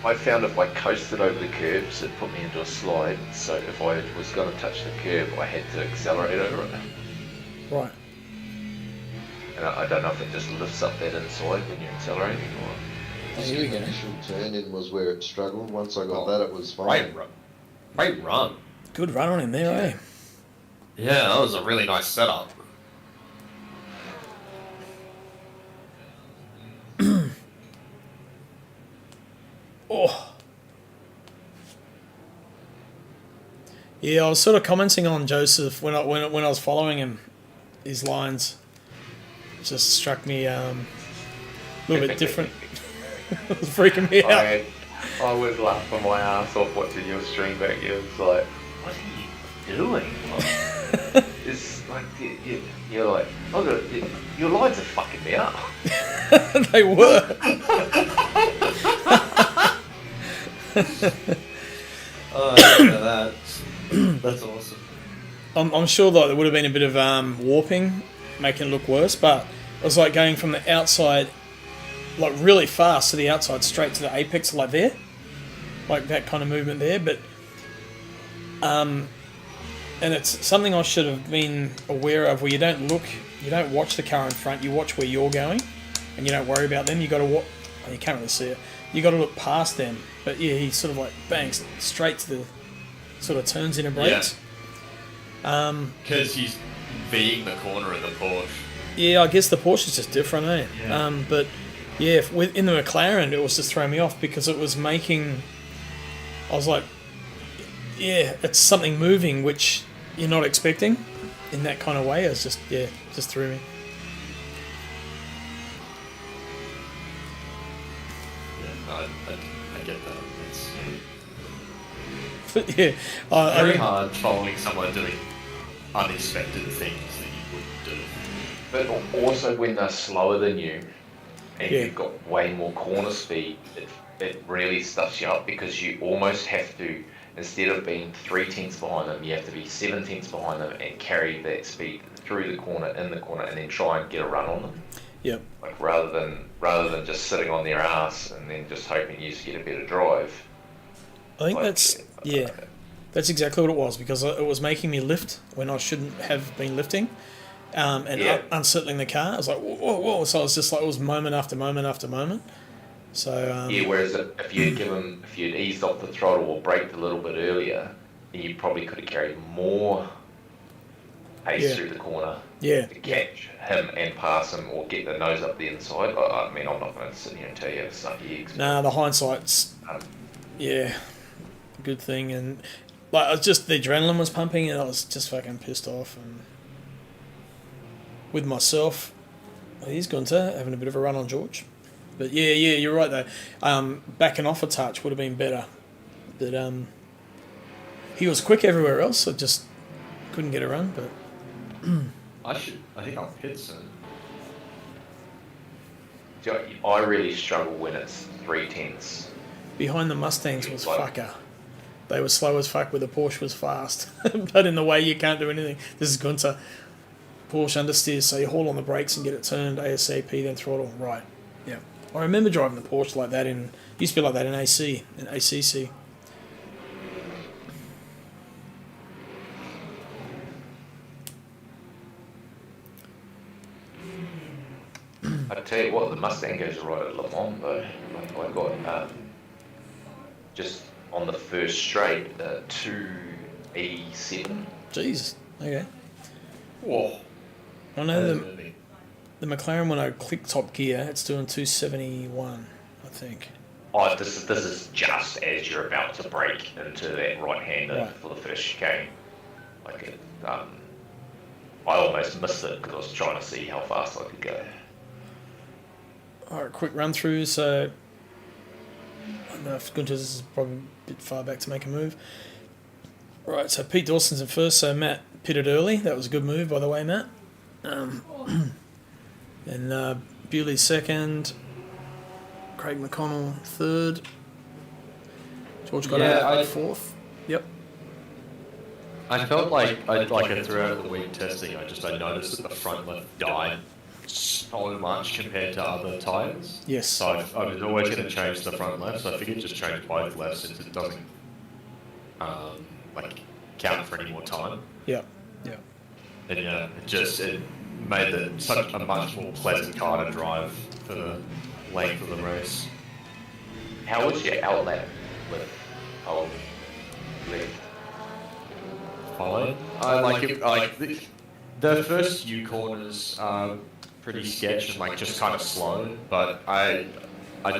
I found if I coasted over the curbs, it put me into a slide. So if I was going to touch the curb, I had to accelerate over it. Right. And I don't know if it just lifts up that inside when you're accelerating or... Oh, here we The go. initial turn in was where it struggled. Once I got that, it was fine. Great run. Good run on him there, eh? Yeah, that was a really nice setup. Oh. Yeah, I was sort of commenting on Joseph when I was following him. His lines just struck me a little bit different. It was freaking me out. I was laughing my ass off watching your stream back here. It was like, what are you doing? Like, it's like, you're like, your lines are fucking me up. They were. Oh, yeah, that's awesome. I'm sure that there would have been a bit of warping, making it look worse, but it was like going from the outside, like really fast to the outside, straight to the apex, like there, like that kind of movement there. But and it's something I should have been aware of, where you don't watch the car in front, you watch where you're going, and you don't worry about them. You got to watch. You can't really see it. You got to look past them. But yeah, he sort of like bangs straight to the sort of turns in and brakes. Because he's being the corner of the Porsche. Yeah, I guess the Porsche is just different, eh? Yeah. But yeah, in the McLaren, it was just throwing me off because it was making. I was like, yeah, it's something moving which you're not expecting in that kind of way. It's just just threw me. Yeah, I get that. It's But yeah, very hard following someone doing unexpected things that you wouldn't do. But also when they're slower than you and Yeah. you've got way more corner speed, it really stuffs you up because you almost have to, instead of being 3/10 behind them, you have to be 7/10 behind them and carry that speed through the corner, in the corner, and then try and get a run on them. Yep. Like rather than just sitting on their ass and then just hoping you just get a better drive. I think Like, that's exactly what it was, because it was making me lift when I shouldn't have been lifting, and Yeah. unsettling the car. I was like, whoa. So I was just like, it was moment after moment after moment. So Yeah, whereas if you'd eased off the throttle or braked a little bit earlier, then you probably could have carried more pace Yeah. through the corner yeah, to catch him and pass him or get the nose up the inside. I mean, I'm not going to sit here and tell you how to suck your eggs. nah, the hindsight's Um, yeah, good thing. And like, I was just, the adrenaline was pumping, and I was just fucking pissed off. And with myself, well, he's Gunter having a bit of a run on George. But yeah, you're right though. Backing off a touch would have been better. But he was quick everywhere else. I just couldn't get a run. But I think I'll pit soon. I really struggle when it's 3/10. behind the Mustangs was Like- fucker. They were slow as fuck, where the Porsche was fast. But in the way, you can't do anything. This is Gunter. Porsche understeers, so you haul on the brakes and get it turned ASAP, then throttle. Right. Yeah. I remember driving the Porsche like that used to be like that in ACC. I tell you what, the Mustang goes right at Le Mans though. Like I got just on the first straight 287. Jeez. Okay. Whoa. I know the McLaren, when I click top gear, it's doing 271, I think. Oh, this is just as you're about to brake into that right-hander Right. for the first chicane. Like it, I almost missed it because I was trying to see how fast I could go. Alright, quick run through. So, I don't know if Gunter's is probably a bit far back to make a move. Right, so Pete Dawson's in first, so Matt pitted early. That was a good move, by the way, Matt. And Bewley second. Craig McConnell third. George got out fourth. Yep. I felt like throughout the week testing, I noticed that the front left died so much compared to other tyres. Yes. So I was always going to change the front left, so I figured just change both lefts since it doesn't count for any more time. Yep. Yep. And it made such a much more pleasant car to drive for the length of the race. How was your outlap with old Lee? Fine. I like it. The first few corners are pretty sketch and just kind of slow, but I'd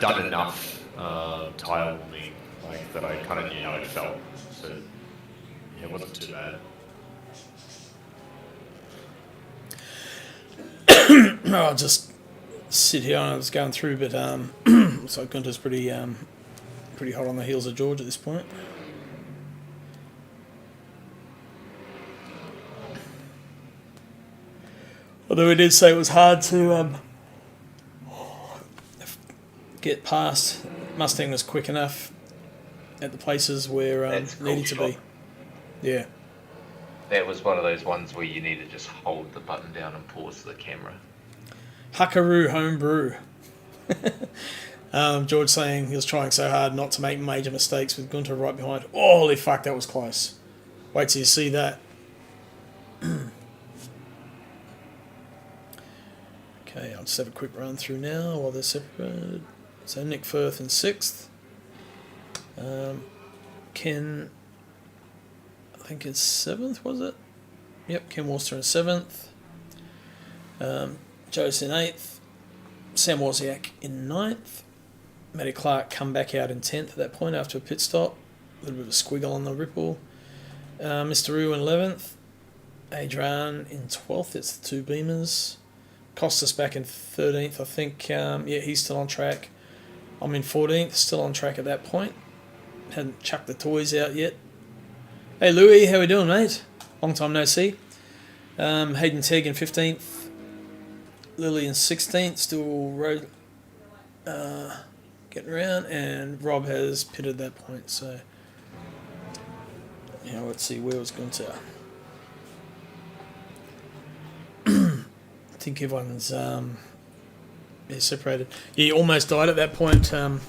done enough tyre warming that I kind of knew how it felt. So yeah, it wasn't too bad. I'll just sit here. I was going through, but looks like Gunter's pretty hot on the heels of George at this point. Although we did say it was hard to get past. Mustang was quick enough at the places where That's a cool needed to be. shot. Yeah. That was one of those ones where you need to just hold the button down and pause the camera. Huckaroo homebrew. George saying he was trying so hard not to make major mistakes with Gunter right behind. Oh, holy fuck, that was close. Wait till you see that. Okay, I'll just have a quick run through now while they're separated. So Nick Firth in 6th. Ken, I think it's 7th, was it? Yep, Ken Worcester in 7th. Joe's in 8th. Sam Wozniak in 9th. Matty Clark come back out in 10th at that point after a pit stop. A little bit of a squiggle on the ripple. Mr. Roo in 11th. Adrian in 12th. It's the two Beamers. Costas back in 13th, I think. He's still on track. I'm in 14th, still on track at that point. Hadn't chucked the toys out yet. Hey Louis, how we doing, mate? Long time no see. Hayden Tegg in 15th. Lily in 16th, still getting around, and Rob has pitted that point. So, let's see where it's going to. I think everyone's separated. Yeah, he almost died at that point. Go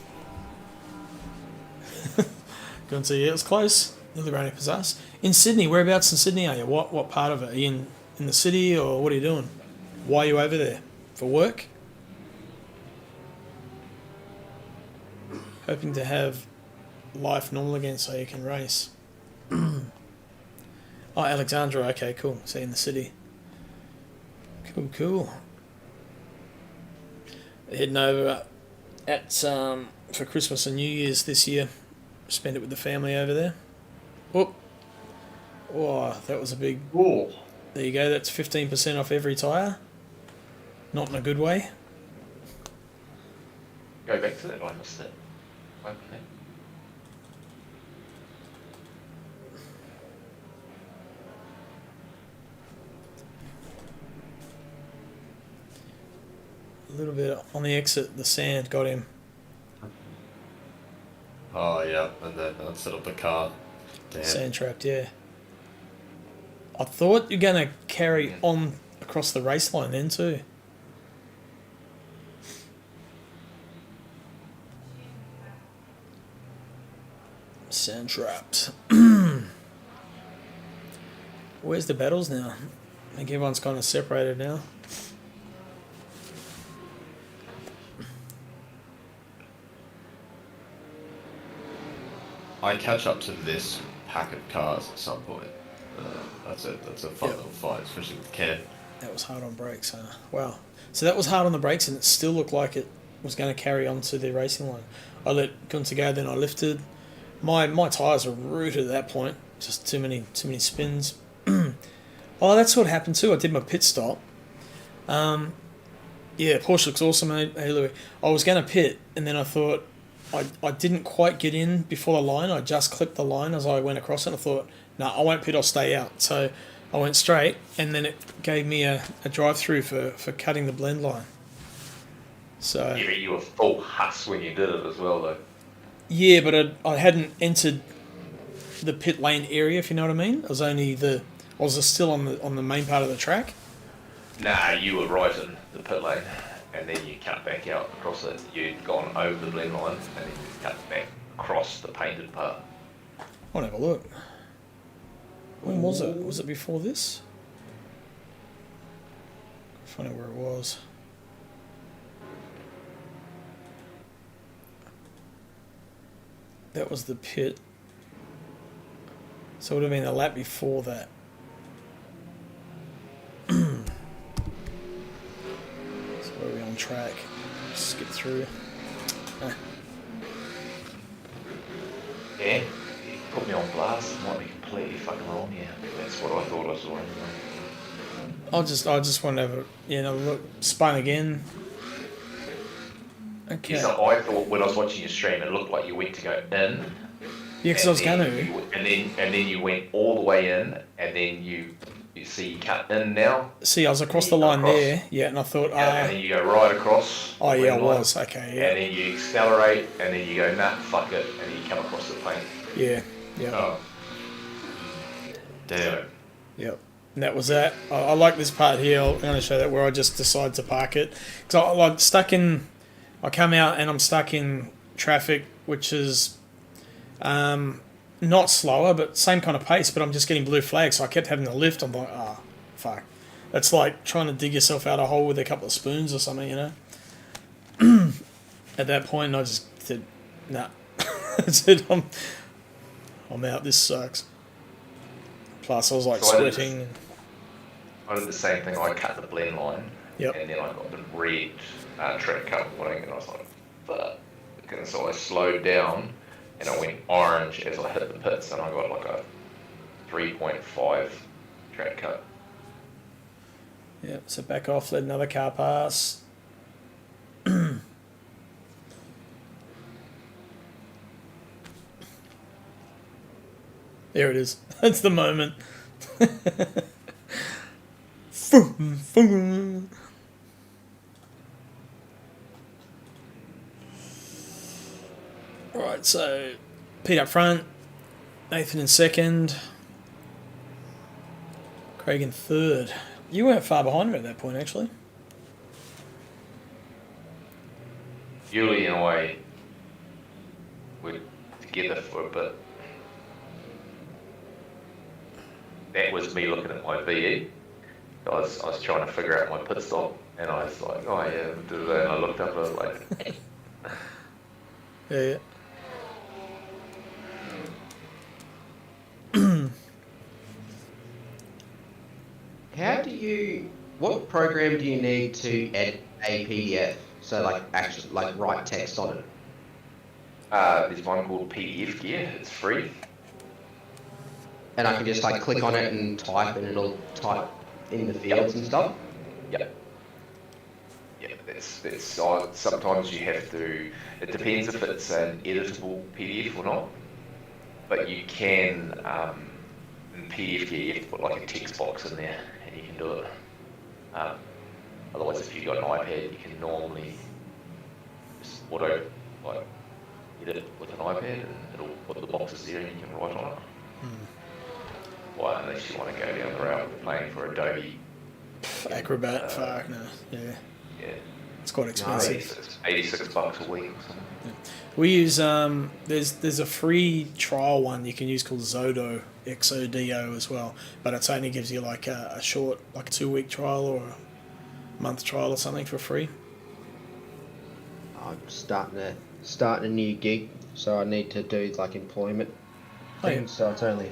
and see. Yeah, it was close. Nearly ran up his ass. In Sydney, whereabouts in Sydney are you? What part of it? Are you in the city, or what are you doing? Why are you over there? For work? Hoping to have life normal again so you can race. Oh, Alexandra. Okay, cool. So in the city. Cool. Heading over for Christmas and New Year's this year. Spend it with the family over there. Oh, Oh, that was a big... Ooh. There you go, that's 15% off every tyre. Not in a good way. Go back to that. I missed it. Okay. A little bit on the exit, the sand got him. Oh yeah, and then set up the car. Damn. Sand trapped, yeah. I thought you're going to carry on across the race line then too. Sand trapped. Where's the battles now? I think everyone's kind of separated now. I catch up to this pack of cars at some point. That's a fun little fight, especially with Ken. That was hard on brakes, huh? Wow. So that was hard on the brakes and it still looked like it was going to carry on to the racing line. I let Gunther go, then I lifted. My tyres were rooted at that point. Just too many spins. Oh, that's what happened too. I did my pit stop. Yeah, Porsche looks awesome, mate. Hey, Louis. I was going to pit and then I thought I didn't quite get in before the line. I just clipped the line as I went across it and I thought, no, I won't pit, I'll stay out. So I went straight and then it gave me a drive-through for cutting the blend line. So Yeah, but you were full huss when you did it as well, though. yeah, but I hadn't entered the pit lane area, if you know what I mean. I was still on the main part of the track. Nah, you were right in the pit lane, and then you cut back out across it. You'd gone over the blend line, and then you cut back across the painted part. I'll have a look. When was it? Was it before this? Find out where it was. That was the pit. So it would have been a lap before that. So are we on track? Skip through. Ah. Yeah, you put me on blast. It might be completely fucking wrong here. That's what I thought I saw anyway. I just want to have another look. Spun again. Okay. Yeah, so I thought when I was watching your stream, it looked like you went to go in. Yeah, because I was going to. And then you went all the way in, and then you see you cut in now. See, I was across the line there, yeah, and I thought, And then you go right across. oh yeah, I line, was, okay, yeah. And then you accelerate, and then you go, nah, fuck it, and then you come across the paint. Yeah, yeah. Oh. Damn. Yep. And that was that. I like this part here. I'm going to show that where I just decide to park it. Because I come out and I'm stuck in traffic, which is not slower, but same kind of pace, but I'm just getting blue flags. So I kept having to lift. I'm like, fuck. That's like trying to dig yourself out a hole with a couple of spoons or something, you know? At that point, I just said, nah. I said, I'm out. This sucks. Plus, I was like sweating. I did the same thing. I cut the blend line, Yep. and then I got the red track cut warning, and I was like, fuck. And so I slowed down, and I went orange as I hit the pits, and I got like a 3.5 track cut. Yeah, so back off, let another car pass. There it is. That's the moment. Alright, so Pete up front, Nathan in second, Craig in third. You weren't far behind me at that point, actually. Yuli and I were together for a bit. That was me looking at my VE. I was trying to figure out my pit stop, and I was like, oh yeah, and I looked up and I was like, Yeah. What program do you need to edit a PDF? So like actually like write text on it. there's one called PDF Gear. It's free. and I can just like click on it and type, and it'll type in the fields and stuff. Yep. Yeah, sometimes you have to. It depends if it's an editable PDF or not. But you can in PDF, you have to put like a text box in there, and you can do it. Otherwise, if you've got an iPad, you can normally just auto like edit it with an iPad, and it'll put the boxes there, and you can write on it. Well, unless you want to go down the route of paying for Adobe Acrobat, fuck no. Yeah. Yeah. It's quite expensive. $86 a week or something. Yeah. We use there's a free trial one you can use called Xodo, XODO as well, but it only gives you like a short, like a 2-week trial or a month trial or something for free. I'm starting a new gig, so I need to do like employment things. So it's only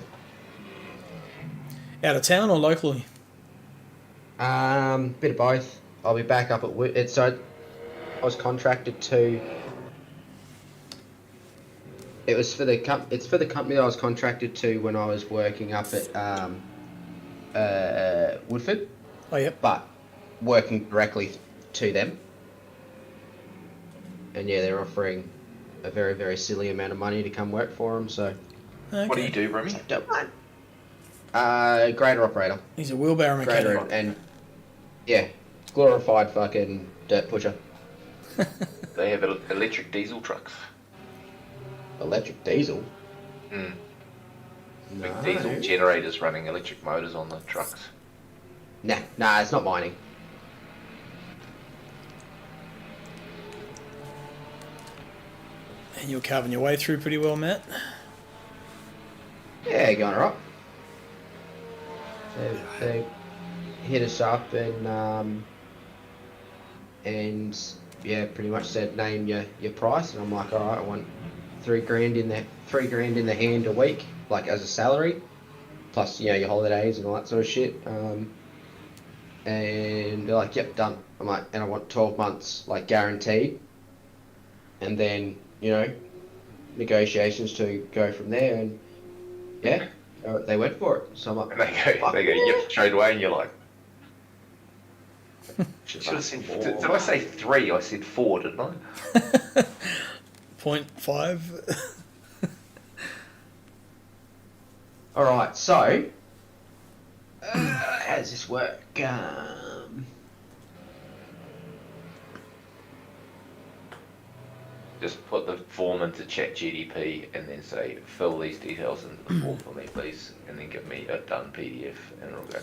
Out of town or locally? bit of both. I'll be back up at work. I was contracted to. It's for the company that I was contracted to when I was working up at Woodford. Oh, yep. But working directly to them. And yeah, they're offering a very, very silly amount of money to come work for them. So. Okay. What do you do, Remy? Don't mind. Grader operator. He's a wheelbarrow mechanic. Grader and yeah, glorified fucking dirt pusher. They have electric diesel trucks. Electric diesel. Mm. No. Big diesel generators running electric motors on the trucks. Nah, it's not mining. And you're carving your way through pretty well, Matt. Yeah, going alright. They hit us up and yeah, pretty much said name your price, and I'm like, alright, I want $3,000 in the hand a week, like as a salary, plus your holidays and all that sort of shit. And they're like, yep, done. I'm like, and I want 12 months, like guaranteed, and then negotiations to go from there, and yeah, they went for it. So I'm like, And they go, yep, straight away, and you're like, should have said, did I say 3? I said 4, didn't I? 0.5. all right, so how does this work? Just put the form into ChatGDP and then say, fill these details into the form for me, please, and then give me a done PDF, and it'll go.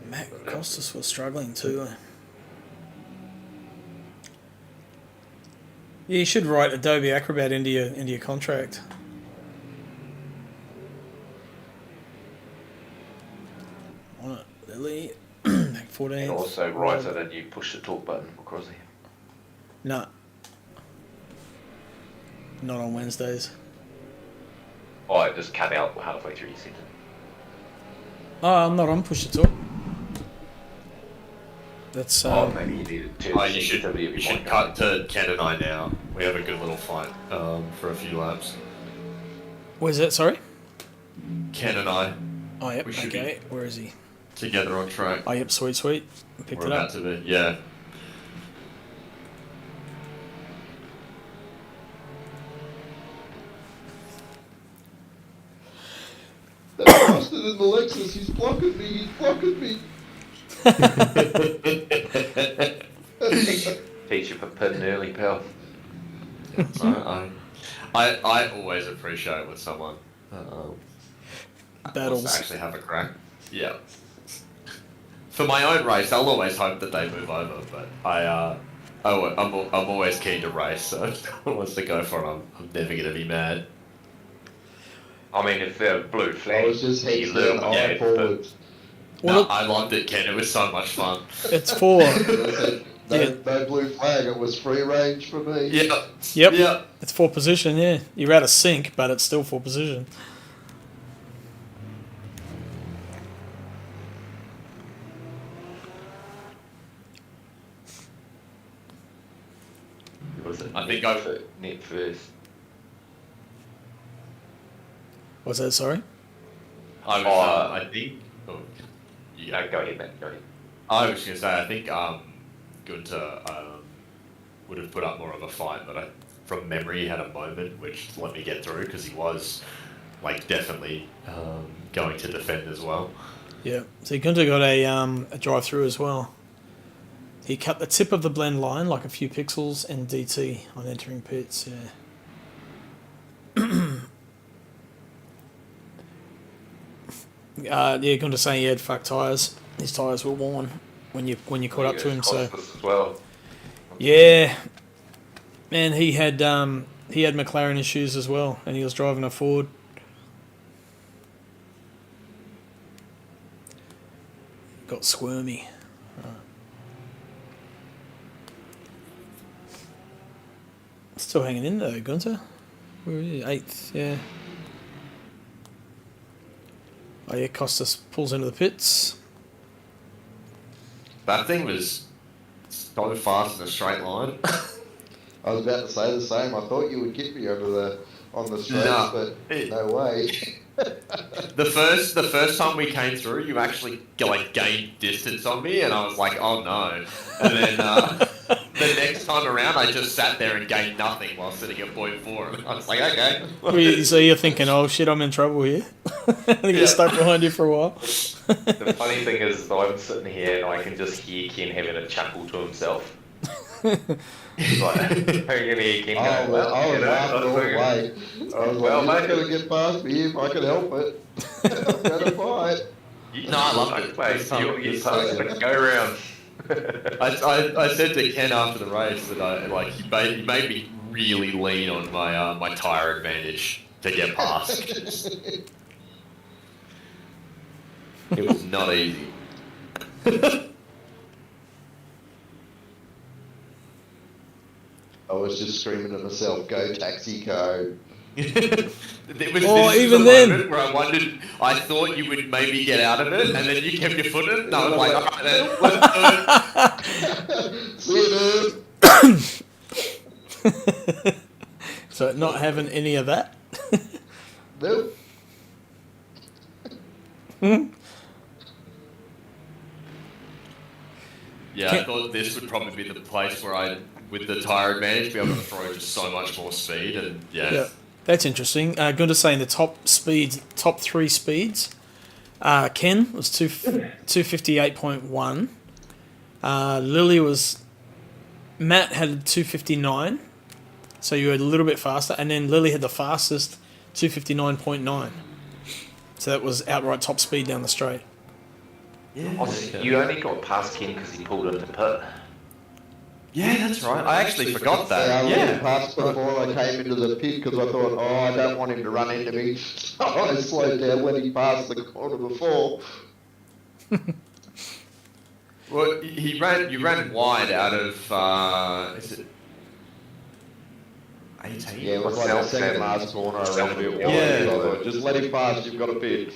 Matt Costas was struggling too. Yeah, you should write Adobe Acrobat into your contract. On it, Lily. Back 14. And also write it and you push the talk button for Crossy. No. Not on Wednesdays. Oh, I just cut out halfway through your sentence. Oh, I'm not on push to talk. That's Maybe you need to Oh, you should cut to Ken and I now. We have a good little fight for a few laps. Where's that? Sorry. Ken and I Oh, yep. We should Okay. Where is he? together on track. Oh, yep. Sweet, sweet. Picked We're it about up. to be, yeah. That bastard in the Lexus, he's blocking me. Teach you for pin early, pal. I always appreciate when someone Battles. wants to actually have a crack. Yeah. For my own race, I'll always hope that they move over, but I'm always keen to race, so if someone wants to go for it, I'm never going to be mad. I mean, if they're blue I flag, was just heads you down, learn eye forward. Well, I loved it, Ken. It was so much fun. it's for. No blue flag, it was free range for me. Yeah. Yep. Yeah. It's for position. Yeah, you're out of sync, but it's still for position. I think I've net first. What's that? Sorry. I think. Oh, Yeah, go ahead, man. Go ahead. I was going to say, I think Gunter would have put up more of a fight, but from memory, he had a moment which let me get through because he was like definitely going to defend as well. Yeah. So Gunter got a drive through as well. He cut the tip of the blend line like a few pixels and DT on entering pits. Yeah. Gunter saying he had fuck tyres. His tyres were worn when you caught up to him. So As well. yeah, man, he had McLaren issues as well, and he was driving a Ford. Got squirmy. Still hanging in though, Gunter. Where are you? 8th, yeah. Oh yeah, Costas pulls into the pits. That thing was so fast in a straight line. I was about to say the same. I thought you would get me on the straight, No. but no way. The first time we came through, you actually gained distance on me, and I was like, oh no. And then the next time around, I just sat there and gained nothing while sitting at point 4. And I was like, okay. So you're thinking, oh shit, I'm in trouble here. I get stuck behind you for a while. The funny thing is, I'm sitting here and I can just hear Ken having a chuckle to himself. He's like, I can hear Ken I going, was well, you know, laughing all the thinking, way. I was well, like, mate, you're not going to get past me if I can help it. I'm going to fight. you No, I loved it. mate, you'll get past it. Go around. I said to Ken after the race that he made me really lean on my my tyre advantage to get past. It was not easy. I was just screaming to myself, go taxi code. Even then, where I thought you would maybe get out of it, and then you kept your foot in, and I was like, alright then, let's do it. See you, dude. so not having any of that. Nope. Yeah, I thought this would probably be the place where I, with the tyre advantage, be able to throw just so much more speed, and yeah. That's interesting. Gunter saying the top 3 speeds. Ken was 258.1. Lily was... Matt had 259. So you were a little bit faster. And then Lily had the fastest, 259.9. So that was outright top speed down the straight. Yeah. You only got past Ken because he pulled into pit. Yeah, that's right. I actually forgot that. I Yeah. went past before I came into the pit because I thought, I don't want him to run into me. So I slowed down when he passed the corner before. Well, you ran wide out of, is it 18? Yeah, it was like the second last corner I ran a bit wide. Yeah. So I thought, just let him pass, you've got a pit.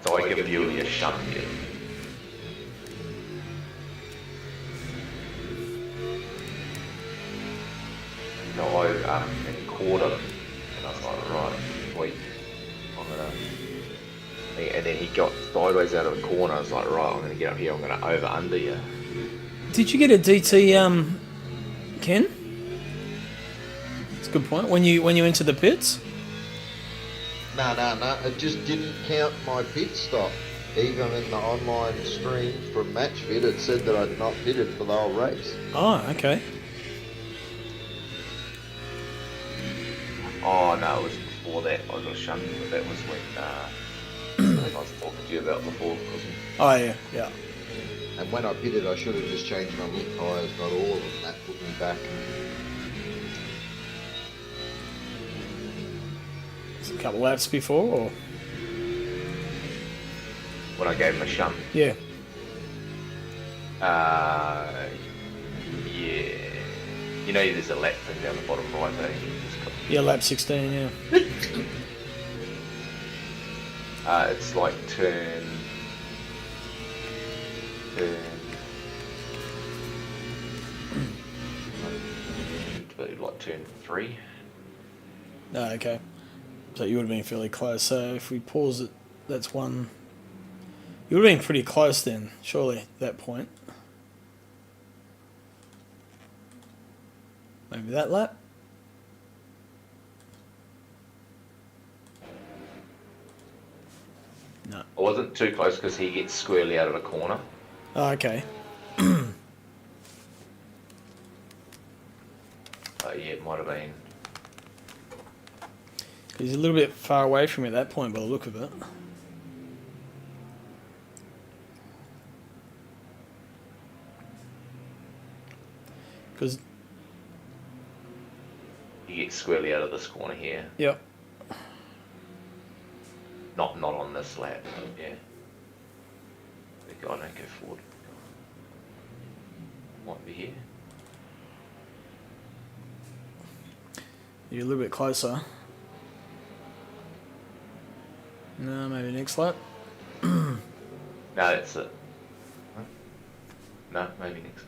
So I give you a shunt here. No, I caught him, and I was like, right, wait, I'm gonna. And then he got sideways out of the corner. I was like, right, I'm gonna get up here. I'm gonna over under you. Did you get a DT, Ken? That's a good point. When you entered the pits? No, it just didn't count my pit stop. Even in the online stream from MatchFit, it said that I'd not pitted for the whole race. Oh, okay. Oh no, it was before that. I got shunned, but that was when I think I was talking to you about before, wasn't it? Oh, yeah. And when I pitted, I should have just changed my mid tyres, not all of them. That put me back. A couple laps before, or? When I gave him a shunt. Yeah. Yeah. You know, there's a lap thing down the bottom right there. Yeah, lap 16, yeah. It's like turn. Like turn 3. Oh, okay. So you would have been fairly close. So if we pause it, that's one. You would have been pretty close then, surely, at that point. Maybe that lap? No. I wasn't too close because he gets squarely out of the corner. Oh, okay. Yeah, it might have been. He's a little bit far away from me at that point by the look of it. Because... He gets squarely out of this corner here. Yep. Not on this lap, but yeah. The guy don't go forward. Might be here. You're a little bit closer. No, maybe next lap. No, that's it. No, maybe next.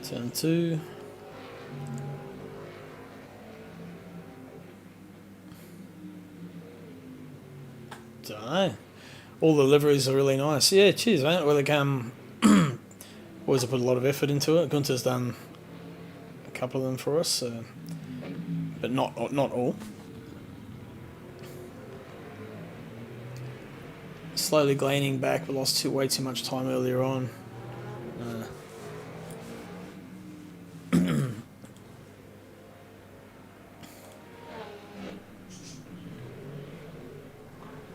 Turn 2. Don't know. All the liveries are really nice. Yeah, cheers, mate. Well, always put a lot of effort into it. Gunther's done a couple of them for us, but not all. Slowly gleaning back, but lost way too much time earlier on.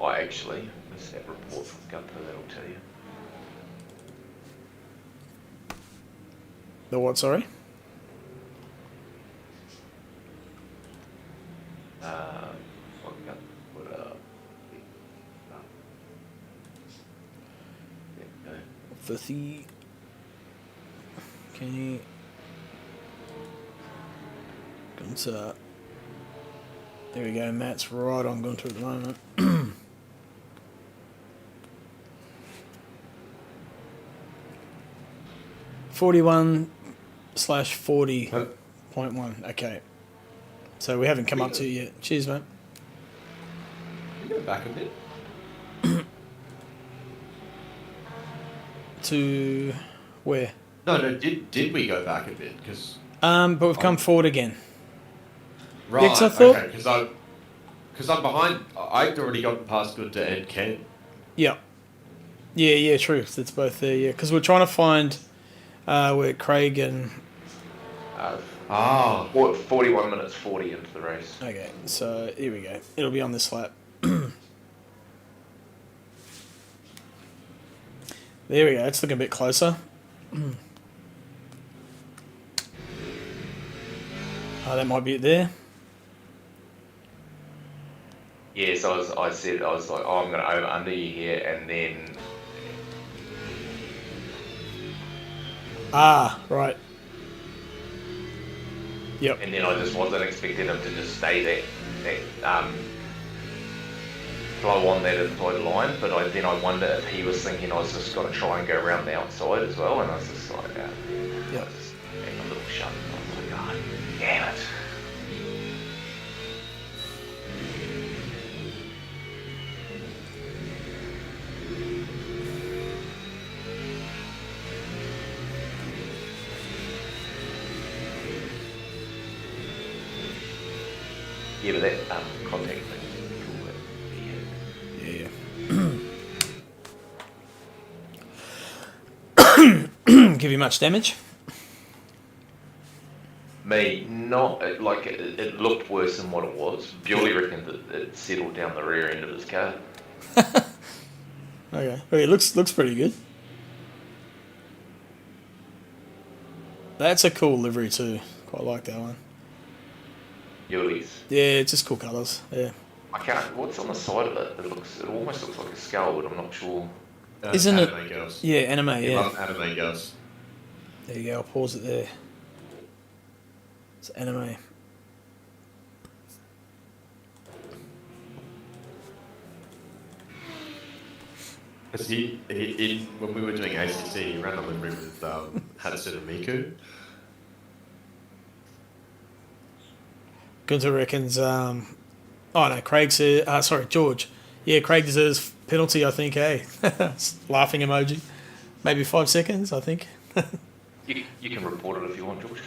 Actually, there's that report from Gunther that'll tell you. The what, sorry? What Gunther put up. Yeah, no. 50. Can you... Gunther. There we go, Matt's right on Gunther at the moment. 41/40.1. Okay. So we haven't come up to it yet. Cheers, mate. Can you go back a bit? To where? No. Did we go back a bit? Because but we've come forward again. right. Yes, I thought. Okay, because I'm behind. I'd already gotten past good to Ed Kent. Yeah. Yeah, true. It's both there, yeah. Because we're trying to find where Craig and... 41 minutes 40 into the race. Okay, so here we go. It'll be on this lap. There we go. It's looking a bit closer. Oh, that might be it there. Yeah, so I was like, oh, I'm going to over under you here, and then... Ah, right. Yep. And then I just wasn't expecting him to just stay that flow on that inside line, but then I wonder if he was thinking I was just going to try and go around the outside as well, and I was just like, Yep. I was just getting a little shut. I was like, God damn it. Yeah, but that contact thing is cool. Yeah. Give you much damage? Me, not like it looked worse than what it was. Purely reckons it settled down the rear end of his car. Okay. Well, it looks pretty good. That's a cool livery too. Quite like that one. Yuli's. Yeah, it's just cool colours. Yeah. I can't. What's on the side of it? It almost looks like a skull, but I'm not sure. Isn't it? Anime girls. Yeah, anime. You Yeah. love anime girls. There you go. I'll pause it there. It's anime. Because when we were doing ACT, he ran a livery with Hatsu and Miku. Gunter reckons. Oh no, Craig said. Sorry, George. Yeah, Craig deserves penalty. I think. Eh? Laughing emoji. Maybe 5 seconds. I think. You can report it if you want, George.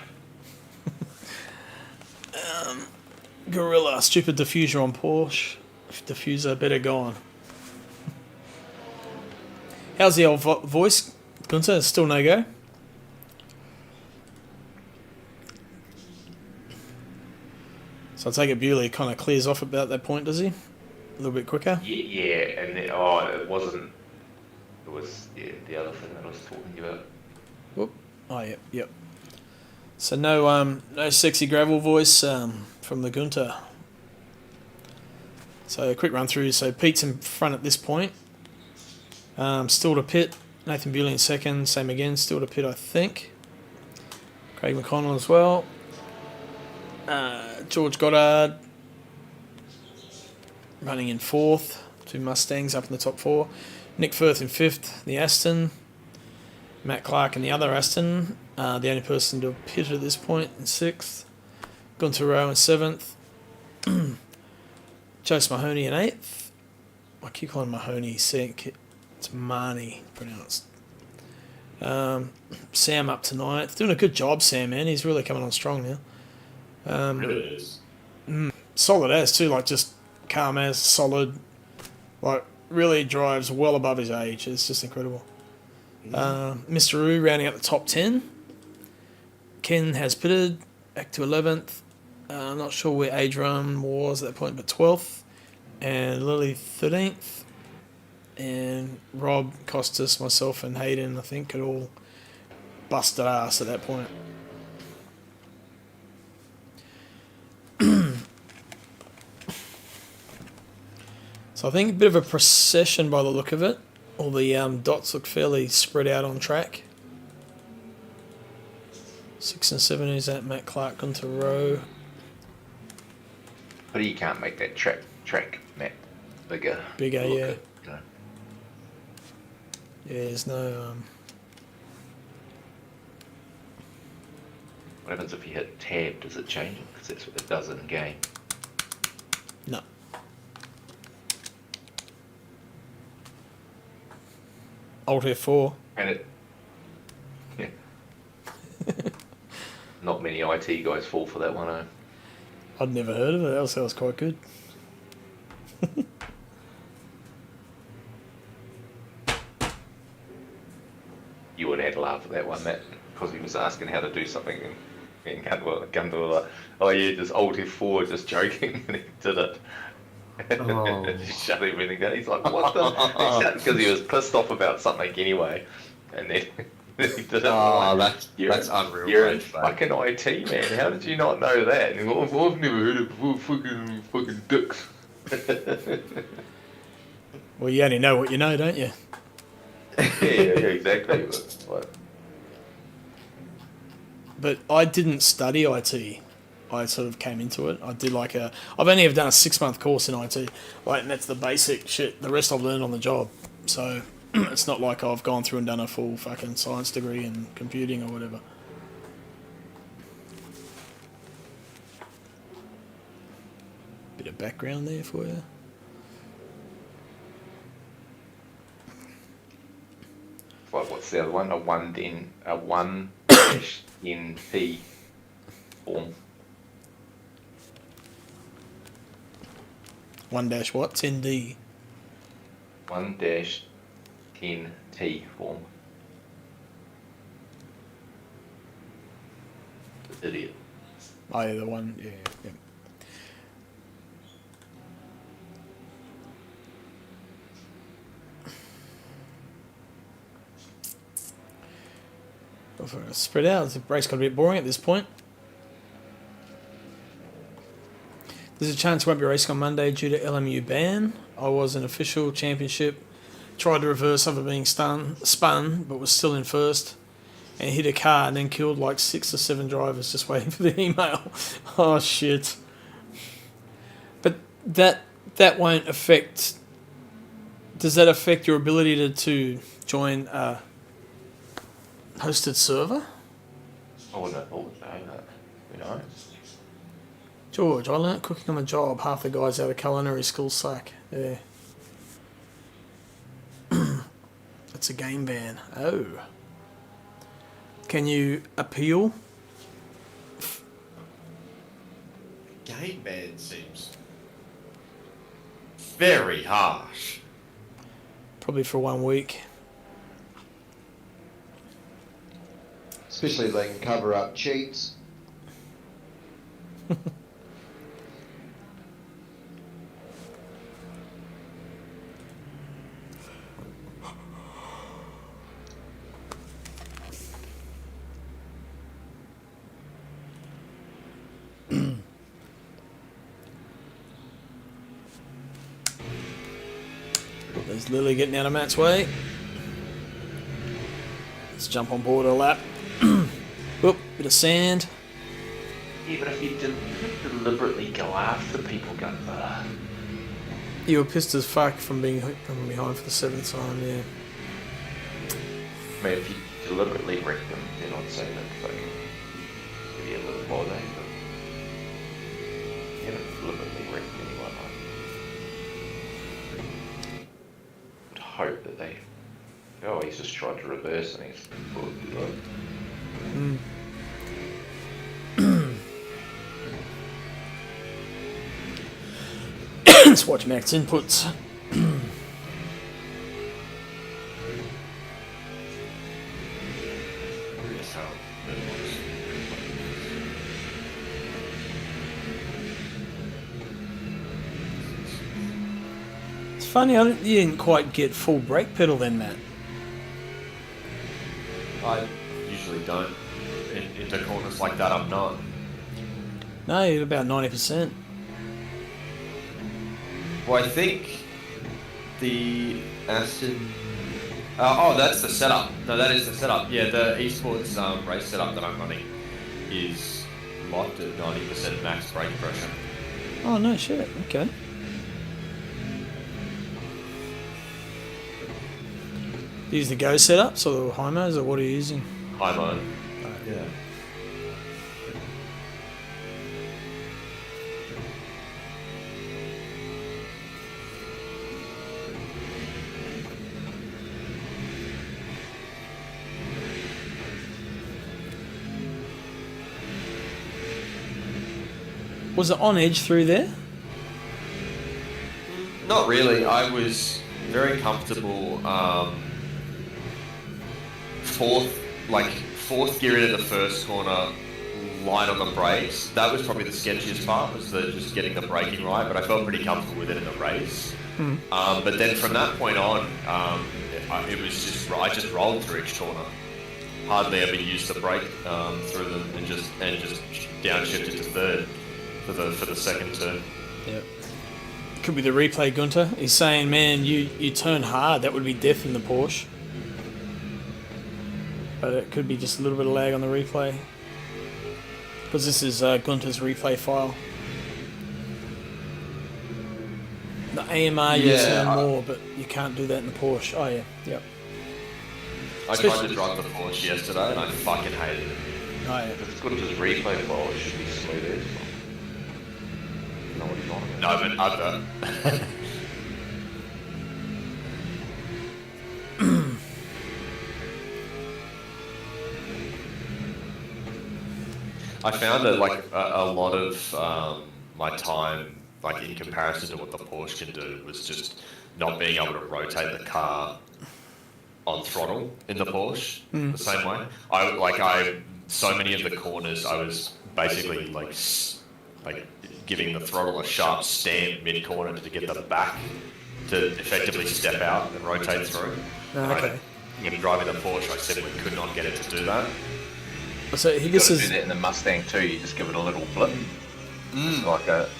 Gorilla, stupid diffuser on Porsche. Diffuser better gone. How's the old voice, Gunther? Still no go. So I take it Bewley kind of clears off about that point, does he? A little bit quicker. Yeah, and then, it wasn't. It was the other thing that I was talking to you about. Whoop. Oh yep. So no sexy gravel voice from the Gunter. So a quick run through. So Pete's in front at this point. Still to pit. Nathan Bewley in second. Same again. Still to pit, I think. Craig McConnell as well. George Goddard running in fourth. 2 Mustangs up in the top 4. Nick Firth in fifth. The Aston. Matt Clark in the other Aston. The only person to pit at this point in sixth. Gunter Rowe in seventh. Jose Mahoney in eighth. I keep calling Mahoney. It's Marnie pronounced. Sam up to ninth. Doing a good job, Sam, man. He's really coming on strong now. Really is. Solid as too, like just calm as, solid. Like really drives well above his age. It's just incredible. Mr. Roo rounding out the top 10. Ken has pitted back to 11th. I'm not sure where Adrian was at that point, but 12th. And Lily 13th. And Rob, Costas, myself, and Hayden, I think, had all busted ass at that point. So I think a bit of a procession by the look of it. All the dots look fairly spread out on track. 6 and 7 is at Matt Clark onto Rowe. But you can't make that track map bigger. Bigger, Look yeah. at, you know. Yeah, there's no... What happens if you hit tab? Does it change it? Because that's what it does in game. No. Alt F4. And it. Yeah. Not many IT guys fall for that one, eh? I'd never heard of it. That sounds quite good. You would have had a laugh at that one, Matt, because he was asking how to do something and Gundor was like, oh yeah, just Alt F4, just joking, and he did it. Oh. He shut everything down. He's like, what the? Because he was pissed off about something anyway, and then he did it. Oh, like, that's unreal. You're in mate. fucking IT, man. How did you not know that? And he goes, well, I've never heard it before. Fucking dicks. Well, you only know what you know, don't you? yeah, exactly. But I didn't study IT. I sort of came into it. I did I've only ever done a 6-month course in IT. And that's the basic shit. The rest I've learned on the job. So it's not like I've gone through and done a full fucking science degree in computing or whatever. Bit of background there for you. Like, what's the other one? A 1-NP form. 1 dash what? 10D. 1-10T form. Idiot. Oh, yeah, the one. Yeah. Spread out. The race got a bit boring at this point. There's a chance we won't be racing on Monday due to LMU ban. I was an official championship. Tried to reverse over being spun, but was still in first. And hit a car and then killed like 6 or 7 drivers just waiting for the email. Oh, shit. But that won't affect Does that affect your ability to join a hosted server? Oh no, who knows? George, I learnt cooking on the job. Half the guys out of culinary school suck. Yeah. It's a game ban. Oh. Can you appeal? Game ban seems very harsh. Probably for 1 week. Especially if they can cover up cheats. There's Lily getting out of Matt's way. Let's jump on board a lap. Oop, bit of sand. Yeah, but if you deliberately go after people, go. You were pissed as fuck from being from behind for the 7th time, yeah. I mean, if you deliberately wreck them, they're not saying that fucking give you a little bother, but you haven't deliberately wrecked anyone. I would hope that they. Oh, he's just tried to reverse and he's. Let's watch Mac's inputs. It's funny, you didn't quite get full brake pedal then, Matt. I usually don't. Into corners like that, I'm not. No, you're about 90%. Well, I think the Aston. Oh, that's the setup. No, that is the setup. Yeah, the esports race setup that I'm running is locked at 90% max brake pressure. Oh, no shit. Okay. Do you use the Go setups or the Hymos, or what are you using? High mode. Yeah. Was it on edge through there? Not really. I was very comfortable. Fourth gear into the first corner, light on the brakes. That was probably the sketchiest part, was just getting the braking right. But I felt pretty comfortable with it in the race. But then from that point on, it was just I just rolled through each corner. Hardly ever used the brake through them, and just downshifted to third for the second turn. Yep. Could be the replay, Gunter. He's saying, man, you turn hard. That would be death in the Porsche. But it could be just a little bit of lag on the replay. Because this is Gunter's replay file. The AMR you turn more, but you can't do that in the Porsche. Oh yeah, yep. I tried to drive the Porsche yesterday and I fucking hated it. Oh yeah. If it's good as his replay file, it should be smooth as well. You know what he's on about. No, but other. I found that like a lot of my time, like in comparison to what the Porsche can do, was just not being able to rotate the car on throttle in the Porsche the same way. So many of the corners I was basically like giving the throttle a sharp stamp mid corner to get the back to effectively step out and rotate through. Okay. When driving the Porsche, I simply could not get it to do that. So he gets do his. that in the Mustang too. You just give it a little blip,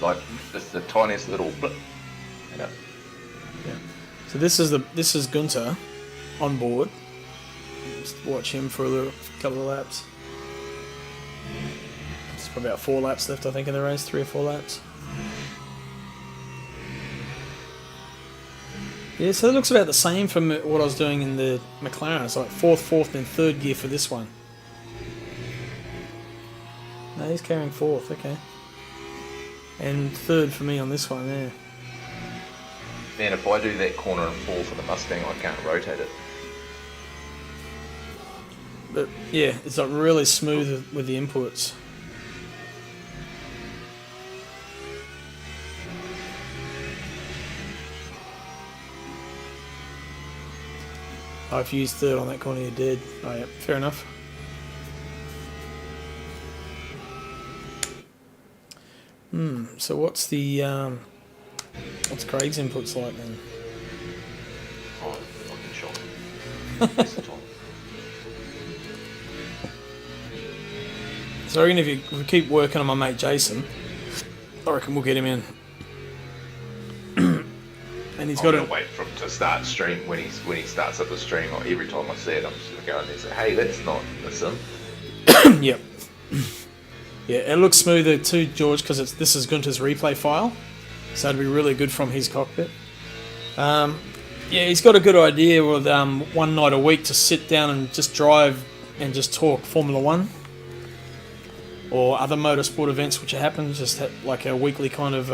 like just the tiniest little blip. Yeah. So this is Gunter on board. Just watch him for a couple of laps. There's probably about 4 laps left, I think, in the race. 3 or 4 laps. Yeah, so it looks about the same from what I was doing in the McLaren. It's like fourth, and third gear for this one. No, he's carrying fourth, okay. And third for me on this one, yeah. Man, if I do that corner and fall for the Mustang, I can't rotate it. But yeah, it's like really smooth with the inputs. Oh, if you use third on that corner, you're dead. Oh yeah, fair enough. So what's the what's Craig's inputs like then? Oh, fucking shot. That's the top. So I reckon if we keep working on my mate Jason, I reckon we'll get him in. And he's got I'm to gonna wait for him to start stream when he starts up the stream. Like every time I see it, I'm just gonna go in there and say, "Hey, that's not the sim." Yep. Yeah, it looks smoother too, George, because this is Gunter's replay file, so it'd be really good from his cockpit. Yeah, he's got a good idea with one night a week to sit down and just drive and just talk Formula One or other motorsport events which happen. Just like a weekly kind of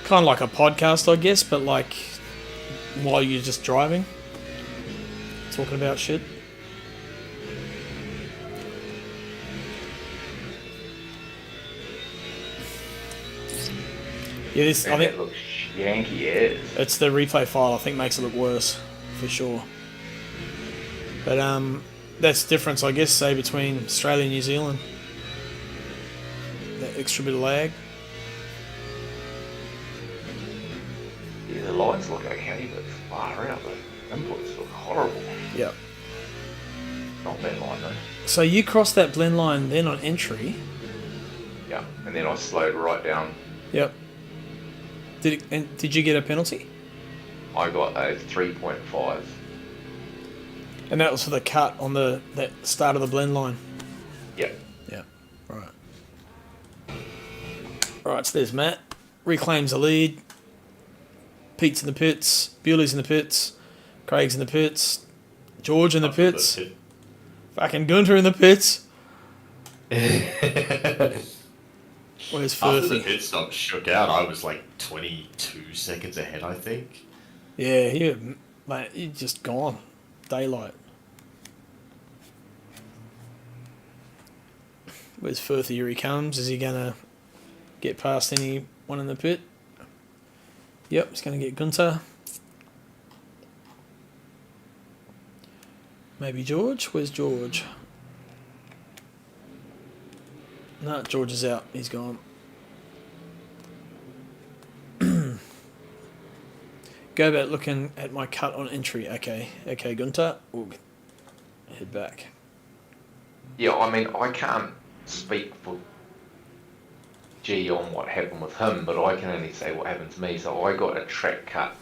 like a podcast, I guess, but like while you're just driving, talking about shit. Yeah, this I think it looks Yankee ass. it's the replay file. I think makes it look worse for sure. But that's the difference, I guess, say between Australia and New Zealand. That extra bit of lag. Yeah, the lines look okay, but far out. The inputs look horrible. Yep. Not that line though. So you crossed that blend line then on entry. Yeah, and then I slowed right down. Yep. Did you get a penalty? I got a 3.5. And that was for the cut on that start of the blend line. Yep. Yeah. Right. Right, so there's Matt. Reclaims the lead. Pete's in the pits. Bewley's in the pits. Craig's in the pits. George in the pits. Fucking Gunter in the pits. Where's After the Firthy? pit stop shook out, I was like 22 seconds ahead, I think. Yeah, mate, he's just gone. Daylight. Where's Firthy? Here he comes. Is he going to get past anyone in the pit? Yep, he's going to get Gunter. Maybe George? Where's George? No, George is out. He's gone. Go back looking at my cut on entry. Okay, Gunter. We'll head back. Yeah, I mean, I can't speak for G on what happened with him, but I can only say what happened to me. So I got a track cut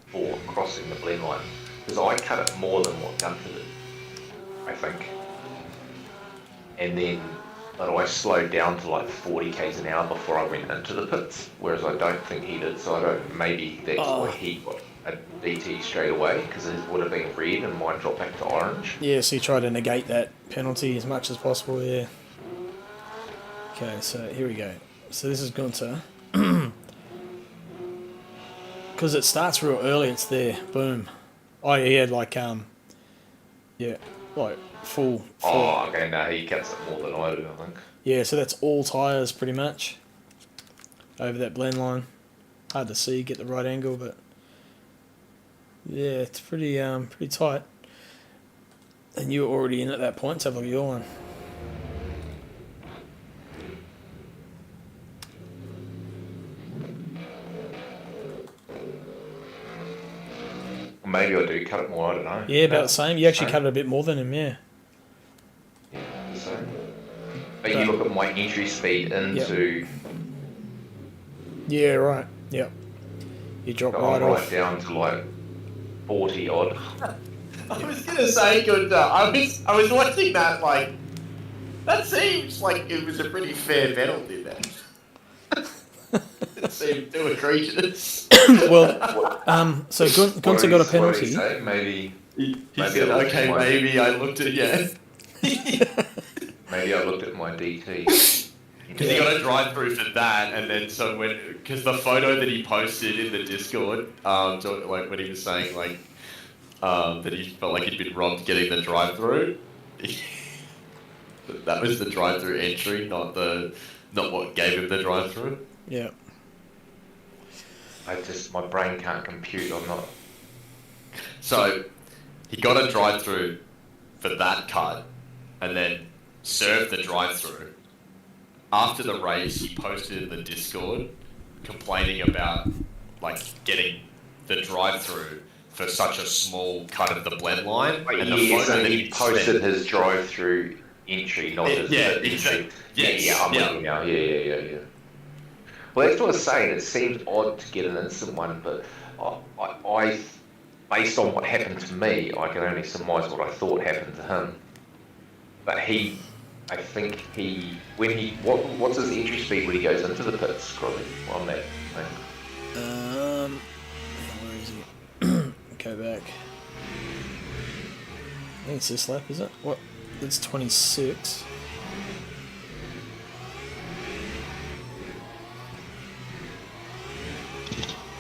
for crossing the blend line, because I cut it more than what Gunter did, I think. And then, but I slowed down to like 40 k's an hour before I went into the pits, whereas I don't think he did. So I don't. Maybe that's why he got a DT straight away, because it would have been red and mine dropped back to orange. Yeah, so you try to negate that penalty as much as possible, yeah. Okay, so here we go. So this is Gunter. Because it starts real early, it's there. Boom. Oh, yeah, he had like, yeah, like full. Oh, okay, no, he cuts it more than I do, I think. Yeah, so that's all tyres pretty much. Over that blend line. Hard to see, get the right angle, but yeah, it's pretty tight. And you were already in at that point, so have a look at your one. Maybe I do cut it more, I don't know. Yeah, about the same. You actually cut it a bit more than him, yeah. Yeah, so. But you look at my entry speed into. Yeah, right. Yep. You drop right right off. down to like 40 odd. I was gonna say, good. I was watching that like. That seems like it was a pretty fair penalty then. seemed too egregious. Well, so Gunther got a What did he penalty. say? Maybe He Maybe said, I looked okay, at my- maybe I looked at, yeah. maybe I looked at my DT. Because he got a drive-through for that, and then so because the photo that he posted in the Discord, like when he was saying like that he felt like he'd been robbed getting the drive-through, that was the drive-through entry, not what gave him the drive-through. Yeah. My brain can't compute. I'm not. So he got a drive-through for that cut, and then served the drive-through. After the race, he posted in the Discord complaining about like getting the drive-through for such a small cut of the blend line. Wait, And the yeah, photo so that he posted his drive-through entry, not his pit entry. Yes, I'm with you now. Yeah. Well, that's what I was saying. It seems odd to get an instant one, but I based on what happened to me, I can only surmise what I thought happened to him. But I think what's his entry speed when he goes into the pits, Crosby, on that thing? Where is he? Go back. I think it's this lap, is it? What? It's 26.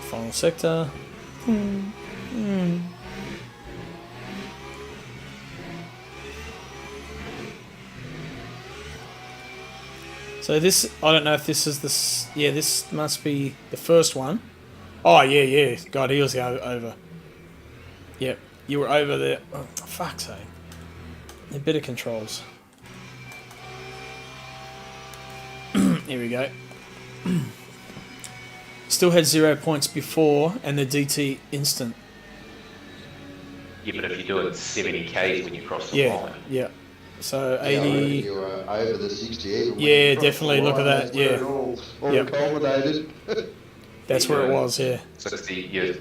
Final sector. So this, I don't know if this is this. Yeah, this must be the first one. Oh yeah. God, he was over. Yep, you were over there. Oh, for fuck's sake. A bit of controls. Here we go. Still had 0 points before, and the DT instant. Yeah, but if you're doing 70 Ks when you cross the Yeah, line. yeah. So Yeah, I reckon 80. you were over the 60 even when Yeah, you crossed definitely, the look at line, that, that's where yeah. it all Yep. culminated. That's where it was. Yeah. 60, you're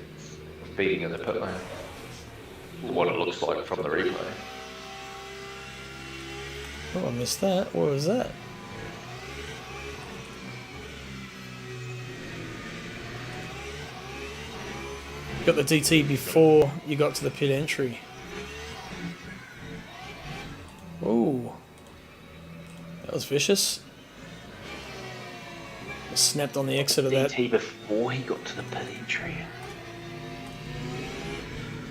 beating in the pit lane. What it looks like from the replay. Oh, I missed that. What was that? Got the DT before you got to the pit entry. Oh, that was vicious. Snapped on the exit of that. DT before he got to the pit entry.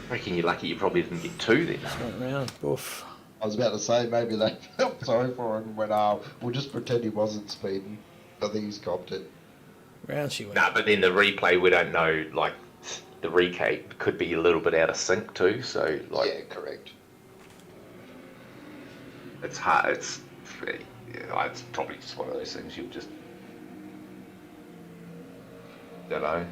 I reckon you're lucky you probably didn't get two then. Went round. Oof. I was about to say maybe they felt sorry for him and went, we'll just pretend he wasn't speeding. I think he's copped it. Round she went. Nah, but then the replay, we don't know, like, the recap could be a little bit out of sync too, so, like... Yeah, correct. It's hard, it's probably just one of those things you'll just... don't know.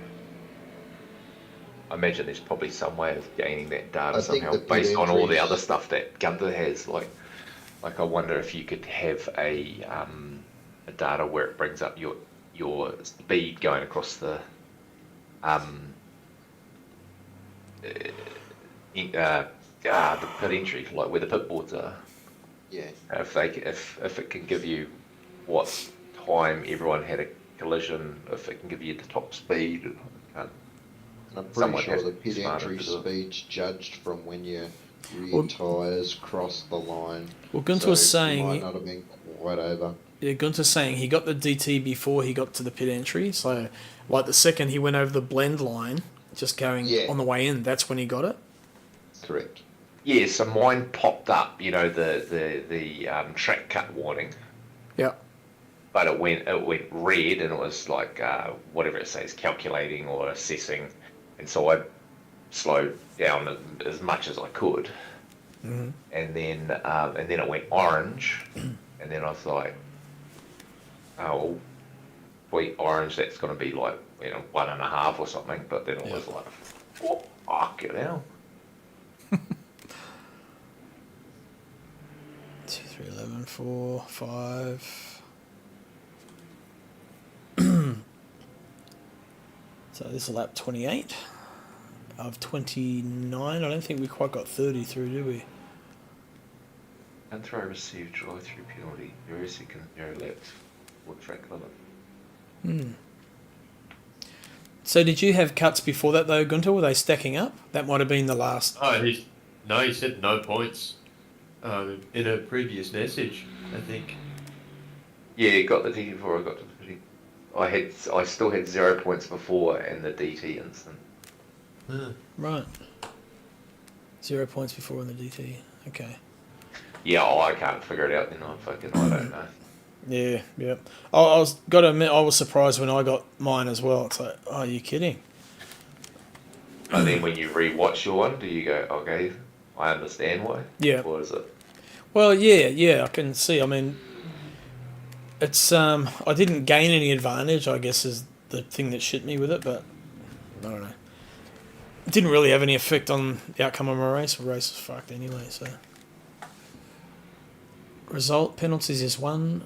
I imagine there's probably some way of gaining that data I think somehow the pit based on all the entries- other stuff that Gunther has. Like I wonder if you could have a data where it brings up your speed going across the the pit entry, like where the pit boards are. Yeah. If it can give you what time everyone had a collision, if it can give you the top speed. And I'm pretty Someone sure has the to be pit smart entry enough to do it. speed's judged from when your rear Well- tyres cross the line. Well, Gunther So was you saying. might not have been quite over. Yeah, Gunther's saying he got the DT before he got to the pit entry. So, like the second he went over the blend line, just going Yeah. on the way in, that's when he got it. Correct. Yeah, so mine popped up, the track cut warning, Yeah. but it went red and it was like whatever it says, calculating or assessing, and so I slowed down as much as I could, and then it went orange, and then I was like, oh, sweet orange, that's going to be like 1.5 or something, but then it was like, oh, fuck it hell. 2, 3, 11, 4, 5. So this is lap 28 of 29. I don't think we quite got 30 through, do we? Gunther received drive-through penalty. 0 second, 0 laps. What track limit? So did you have cuts before that though, Gunter? Were they stacking up? That might have been the last. Oh, he said no points in a previous message, I think. Yeah, got the DT before I got to the pretty. I still had 0 points before and the DT instant. Right. 0 points before in the DT. Okay. Yeah, I can't figure it out. Then I don't know. Yeah, yeah. I was got to admit, I was surprised when I got mine as well. It's like, oh, are you kidding? And then when you re-watch your one, do you go, okay, I understand why? Yeah. Or is it? Well, yeah, I can see. I mean, it's I didn't gain any advantage, I guess, is the thing that shit me with it, but I don't know. It didn't really have any effect on the outcome of my race. The race was fucked anyway, so. Result penalties is 1.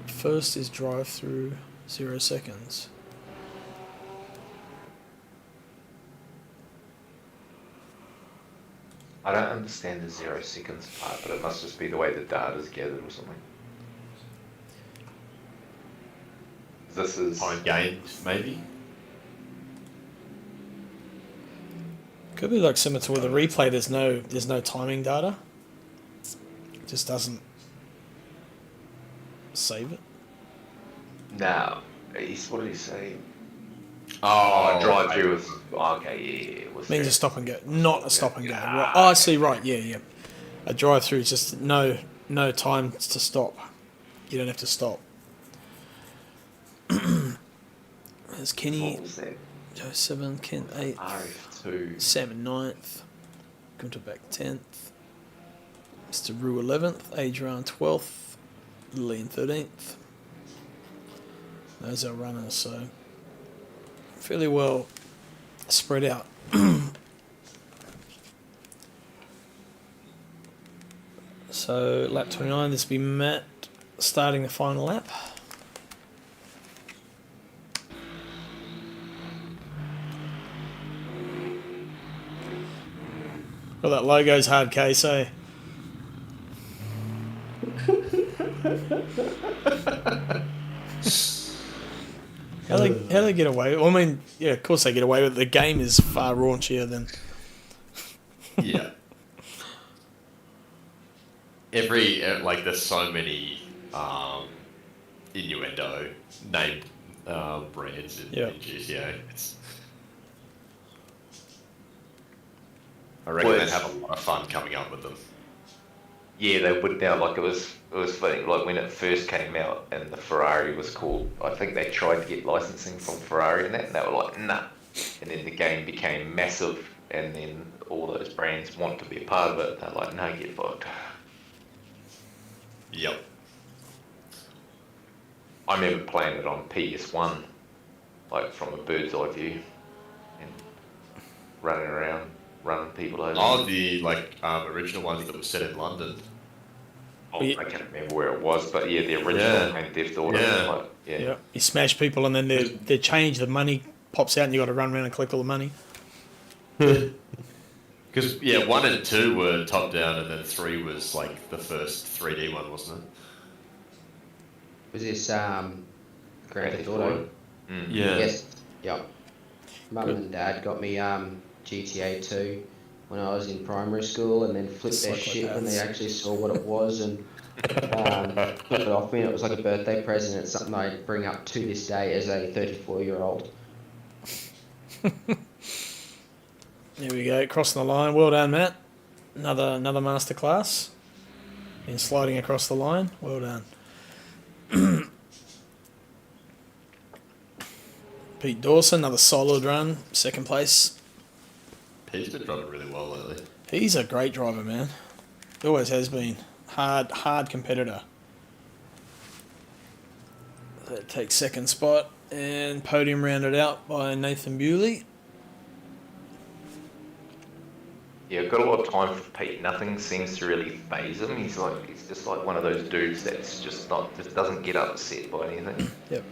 First is drive through 0 seconds. I don't understand the 0 seconds part, but it must just be the way the data is gathered or something. This is Time gained, maybe. Could be like similar to with the replay. There's no timing data. It just doesn't save it. no. What did he say? Oh, Drive through with. Okay, yeah. Was Means a stop and go, not a stop and go. Right. Oh, I see. Right. Yeah. A drive through is just no time to stop. You don't have to stop. There's Kenny. What was that? Joe 7, Ken 8, RF2. Sam 9th, Gunter back 10th, Mr. Rue 11th, Adrian 12th, Lillian 13th. Those are runners, so fairly well spread out. So lap 29, this will be Matt starting the final lap. Well, that logo's hard case, eh? How they get away? Well, I mean, yeah, of course they get away with it. The game is far raunchier than. Yeah. There's so many innuendo named brands in GTA. I reckon they'd have a lot of fun coming up with them. Yeah, they would now. Like it was funny. Like when it first came out, and the Ferrari was called. I think they tried to get licensing from Ferrari and they were like, nah. And then the game became massive, and then all those brands want to be a part of it. They're like, no, get fucked. Yep. I remember playing it on PS1, like from a bird's eye view, and running around, running people over. Oh, the original ones that were set in London. I can't remember where it was, but yeah, the original Grand Theft Auto. Yeah. Yeah. You smash people and then they change, the money pops out and you got to run around and collect all the money. Because 1 and 2 were top down, and then 3 was like the first 3D one, wasn't it? Was this Grand Theft Auto? Yeah. Yes. Yep. Mum and Dad got me GTA 2 when I was in primary school, and then flipped their shit when they actually saw what it was and took it off me. And it was like a birthday present. It's something I bring up to this day as a 34-year-old. There we go, crossing the line. Well done, Matt. Another masterclass in sliding across the line. Well done. Pete Dawson, another solid run, second place. He's been driving really well lately. He's a great driver, man. He always has been. Hard competitor. That takes second spot, and podium rounded out by Nathan Bewley. Yeah, I've got a lot of time for Pete. Nothing seems to really faze him. He's just like one of those dudes that's just doesn't get upset by anything. Yep.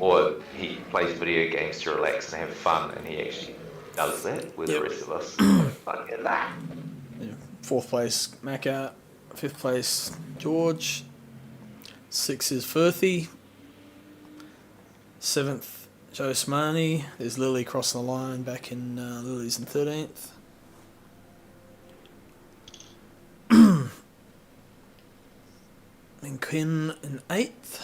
Or he plays video games to relax and have fun, and he actually does that with the rest of us. Fuck that. Yeah. Fourth place, Macca. Fifth place, George. Sixth is Firthy. Seventh, Joe Smani. There's Lily crossing the line back in Lily's in 13th. And Quinn in 8th.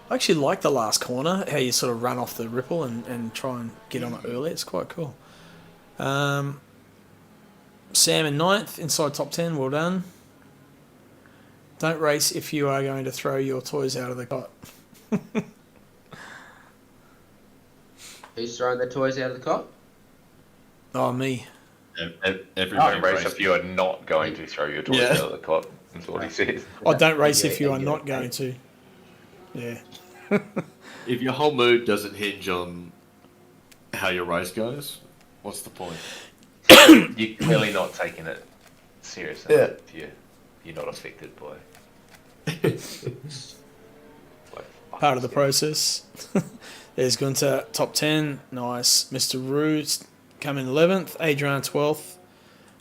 I actually like the last corner, how you sort of run off the ripple and try and get on it early. It's quite cool. Sam in 9th, inside top 10, well done. Don't race if you are going to throw your toys out of the cot. Who's throwing their toys out of the cot? Oh, me. Everybody Don't race races. if you are not going to throw your toys Yeah. out of the cot. That's what he says. Oh, don't race Yeah, if you are yeah, not yeah. going to. Yeah. If your whole mood doesn't hinge on how your race goes, what's the point? You're clearly not taking it seriously Yeah. if you're not affected by like, Part of the process. There's Gunter, top 10. Nice. Mr. Roos coming 11th. Adrian 12th.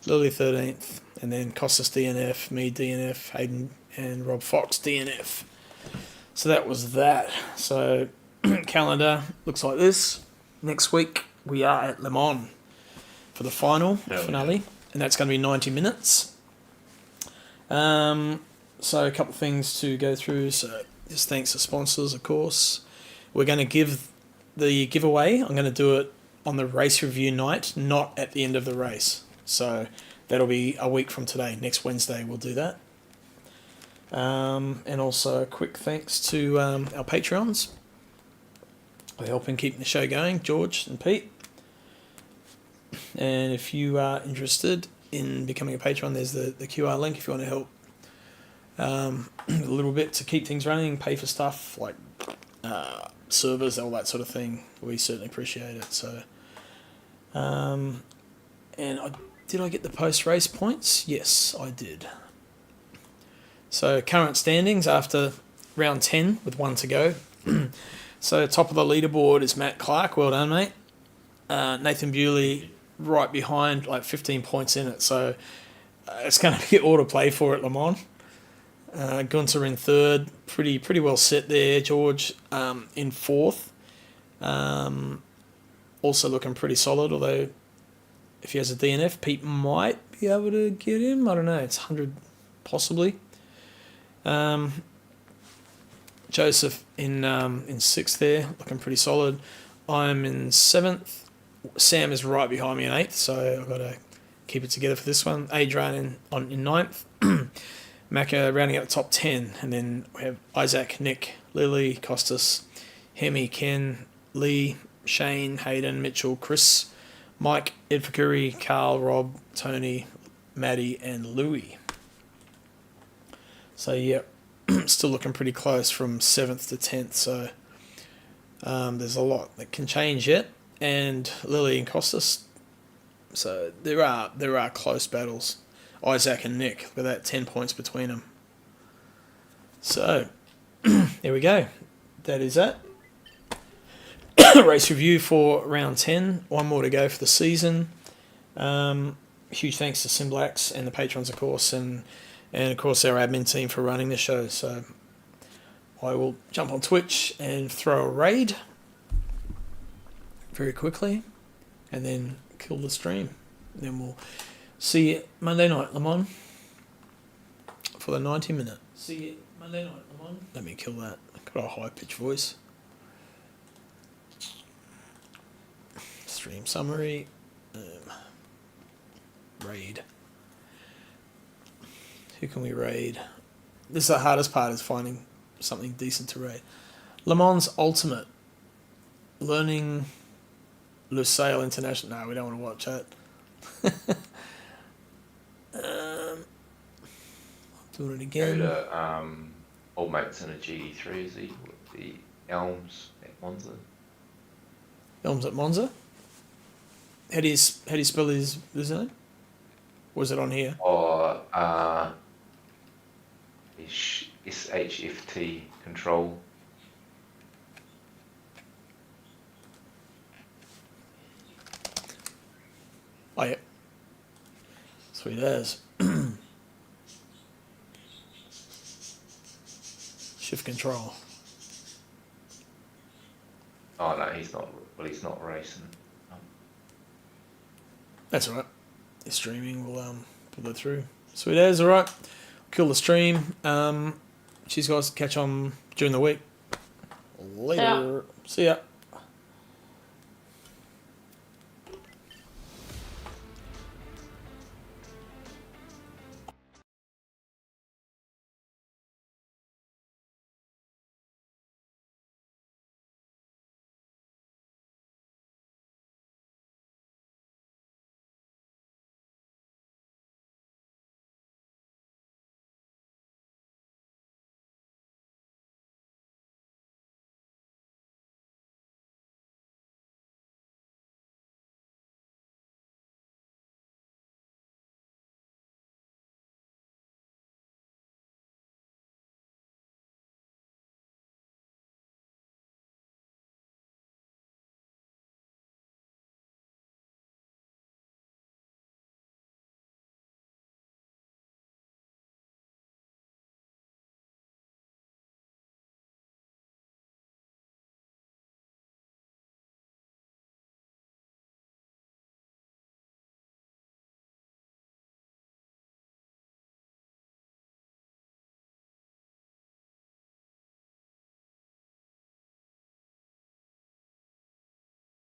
Lily 13th. And then Costas DNF, me DNF, Hayden and Rob Fox DNF. So that was that. So calendar looks like this. Next week we are at Le Mans for the finale. And that's going to be 90 minutes. So a couple of things to go through. So just thanks to sponsors, of course. We're going to give the giveaway. I'm going to do it on the race review night, not at the end of the race. So that'll be a week from today. Next Wednesday we'll do that. And also a quick thanks to our Patreons. They're helping keep the show going, George and Pete. And if you are interested in becoming a Patreon, there's the QR link if you want to help a little bit to keep things running, pay for stuff like servers, all that sort of thing. We certainly appreciate it. So, and did I get the post-race points? Yes, I did. So current standings after round 10 with 1 to go. So top of the leaderboard is Matt Clark. Well done, mate. Nathan Bewley right behind, like 15 points in it. So it's going to be all to play for at Le Mans. Gunter in 3rd. Pretty well set there. George in 4th. Also looking pretty solid, although if he has a DNF, Pete might be able to get him. I don't know. It's 100 possibly. Joseph in 6th there, looking pretty solid. I'm in 7th. Sam is right behind me in 8th, so I've got to keep it together for this one. Adrian in 9th. Macca rounding out the top 10, and then we have Isaac, Nick, Lily, Costas, Hemi, Ken, Lee, Shane, Hayden, Mitchell, Chris, Mike, Ed Fakuri, Carl, Rob, Tony, Maddie, and Louie. So yeah, still looking pretty close from 7th to 10th. So there's a lot that can change yet, and Lily and Costas. So there are close battles. Isaac and Nick with that 10 points between them. So there we go. That is it. Race review for round 10. One more to go for the season. Huge thanks to Simblax and the patrons, of course, and of course our admin team for running the show. So I will jump on Twitch and throw a raid very quickly and then kill the stream. Then we'll see you Monday night, Le Mans, for the 90-minute. See you Monday night, Le Mans. Let me kill that. I've got a high-pitched voice. Stream summary. Raid. Who can we raid? This is the hardest part, is finding something decent to raid. Le Mans Ultimate. Learning Lusail International. No, we don't want to watch that. Doing it again. Go to Old Mates in a GD3, is he? With the Elms at Monza. Elms at Monza. How do you spell his name? Was it on here? Or SHFT control. Oh yeah. Sweet as. Shift control. he's not. Well, he's not racing. That's all right. The streaming will put that through. Sweet as. All right. Kill the stream. Cheers, guys. Catch on during the week. Later. See ya.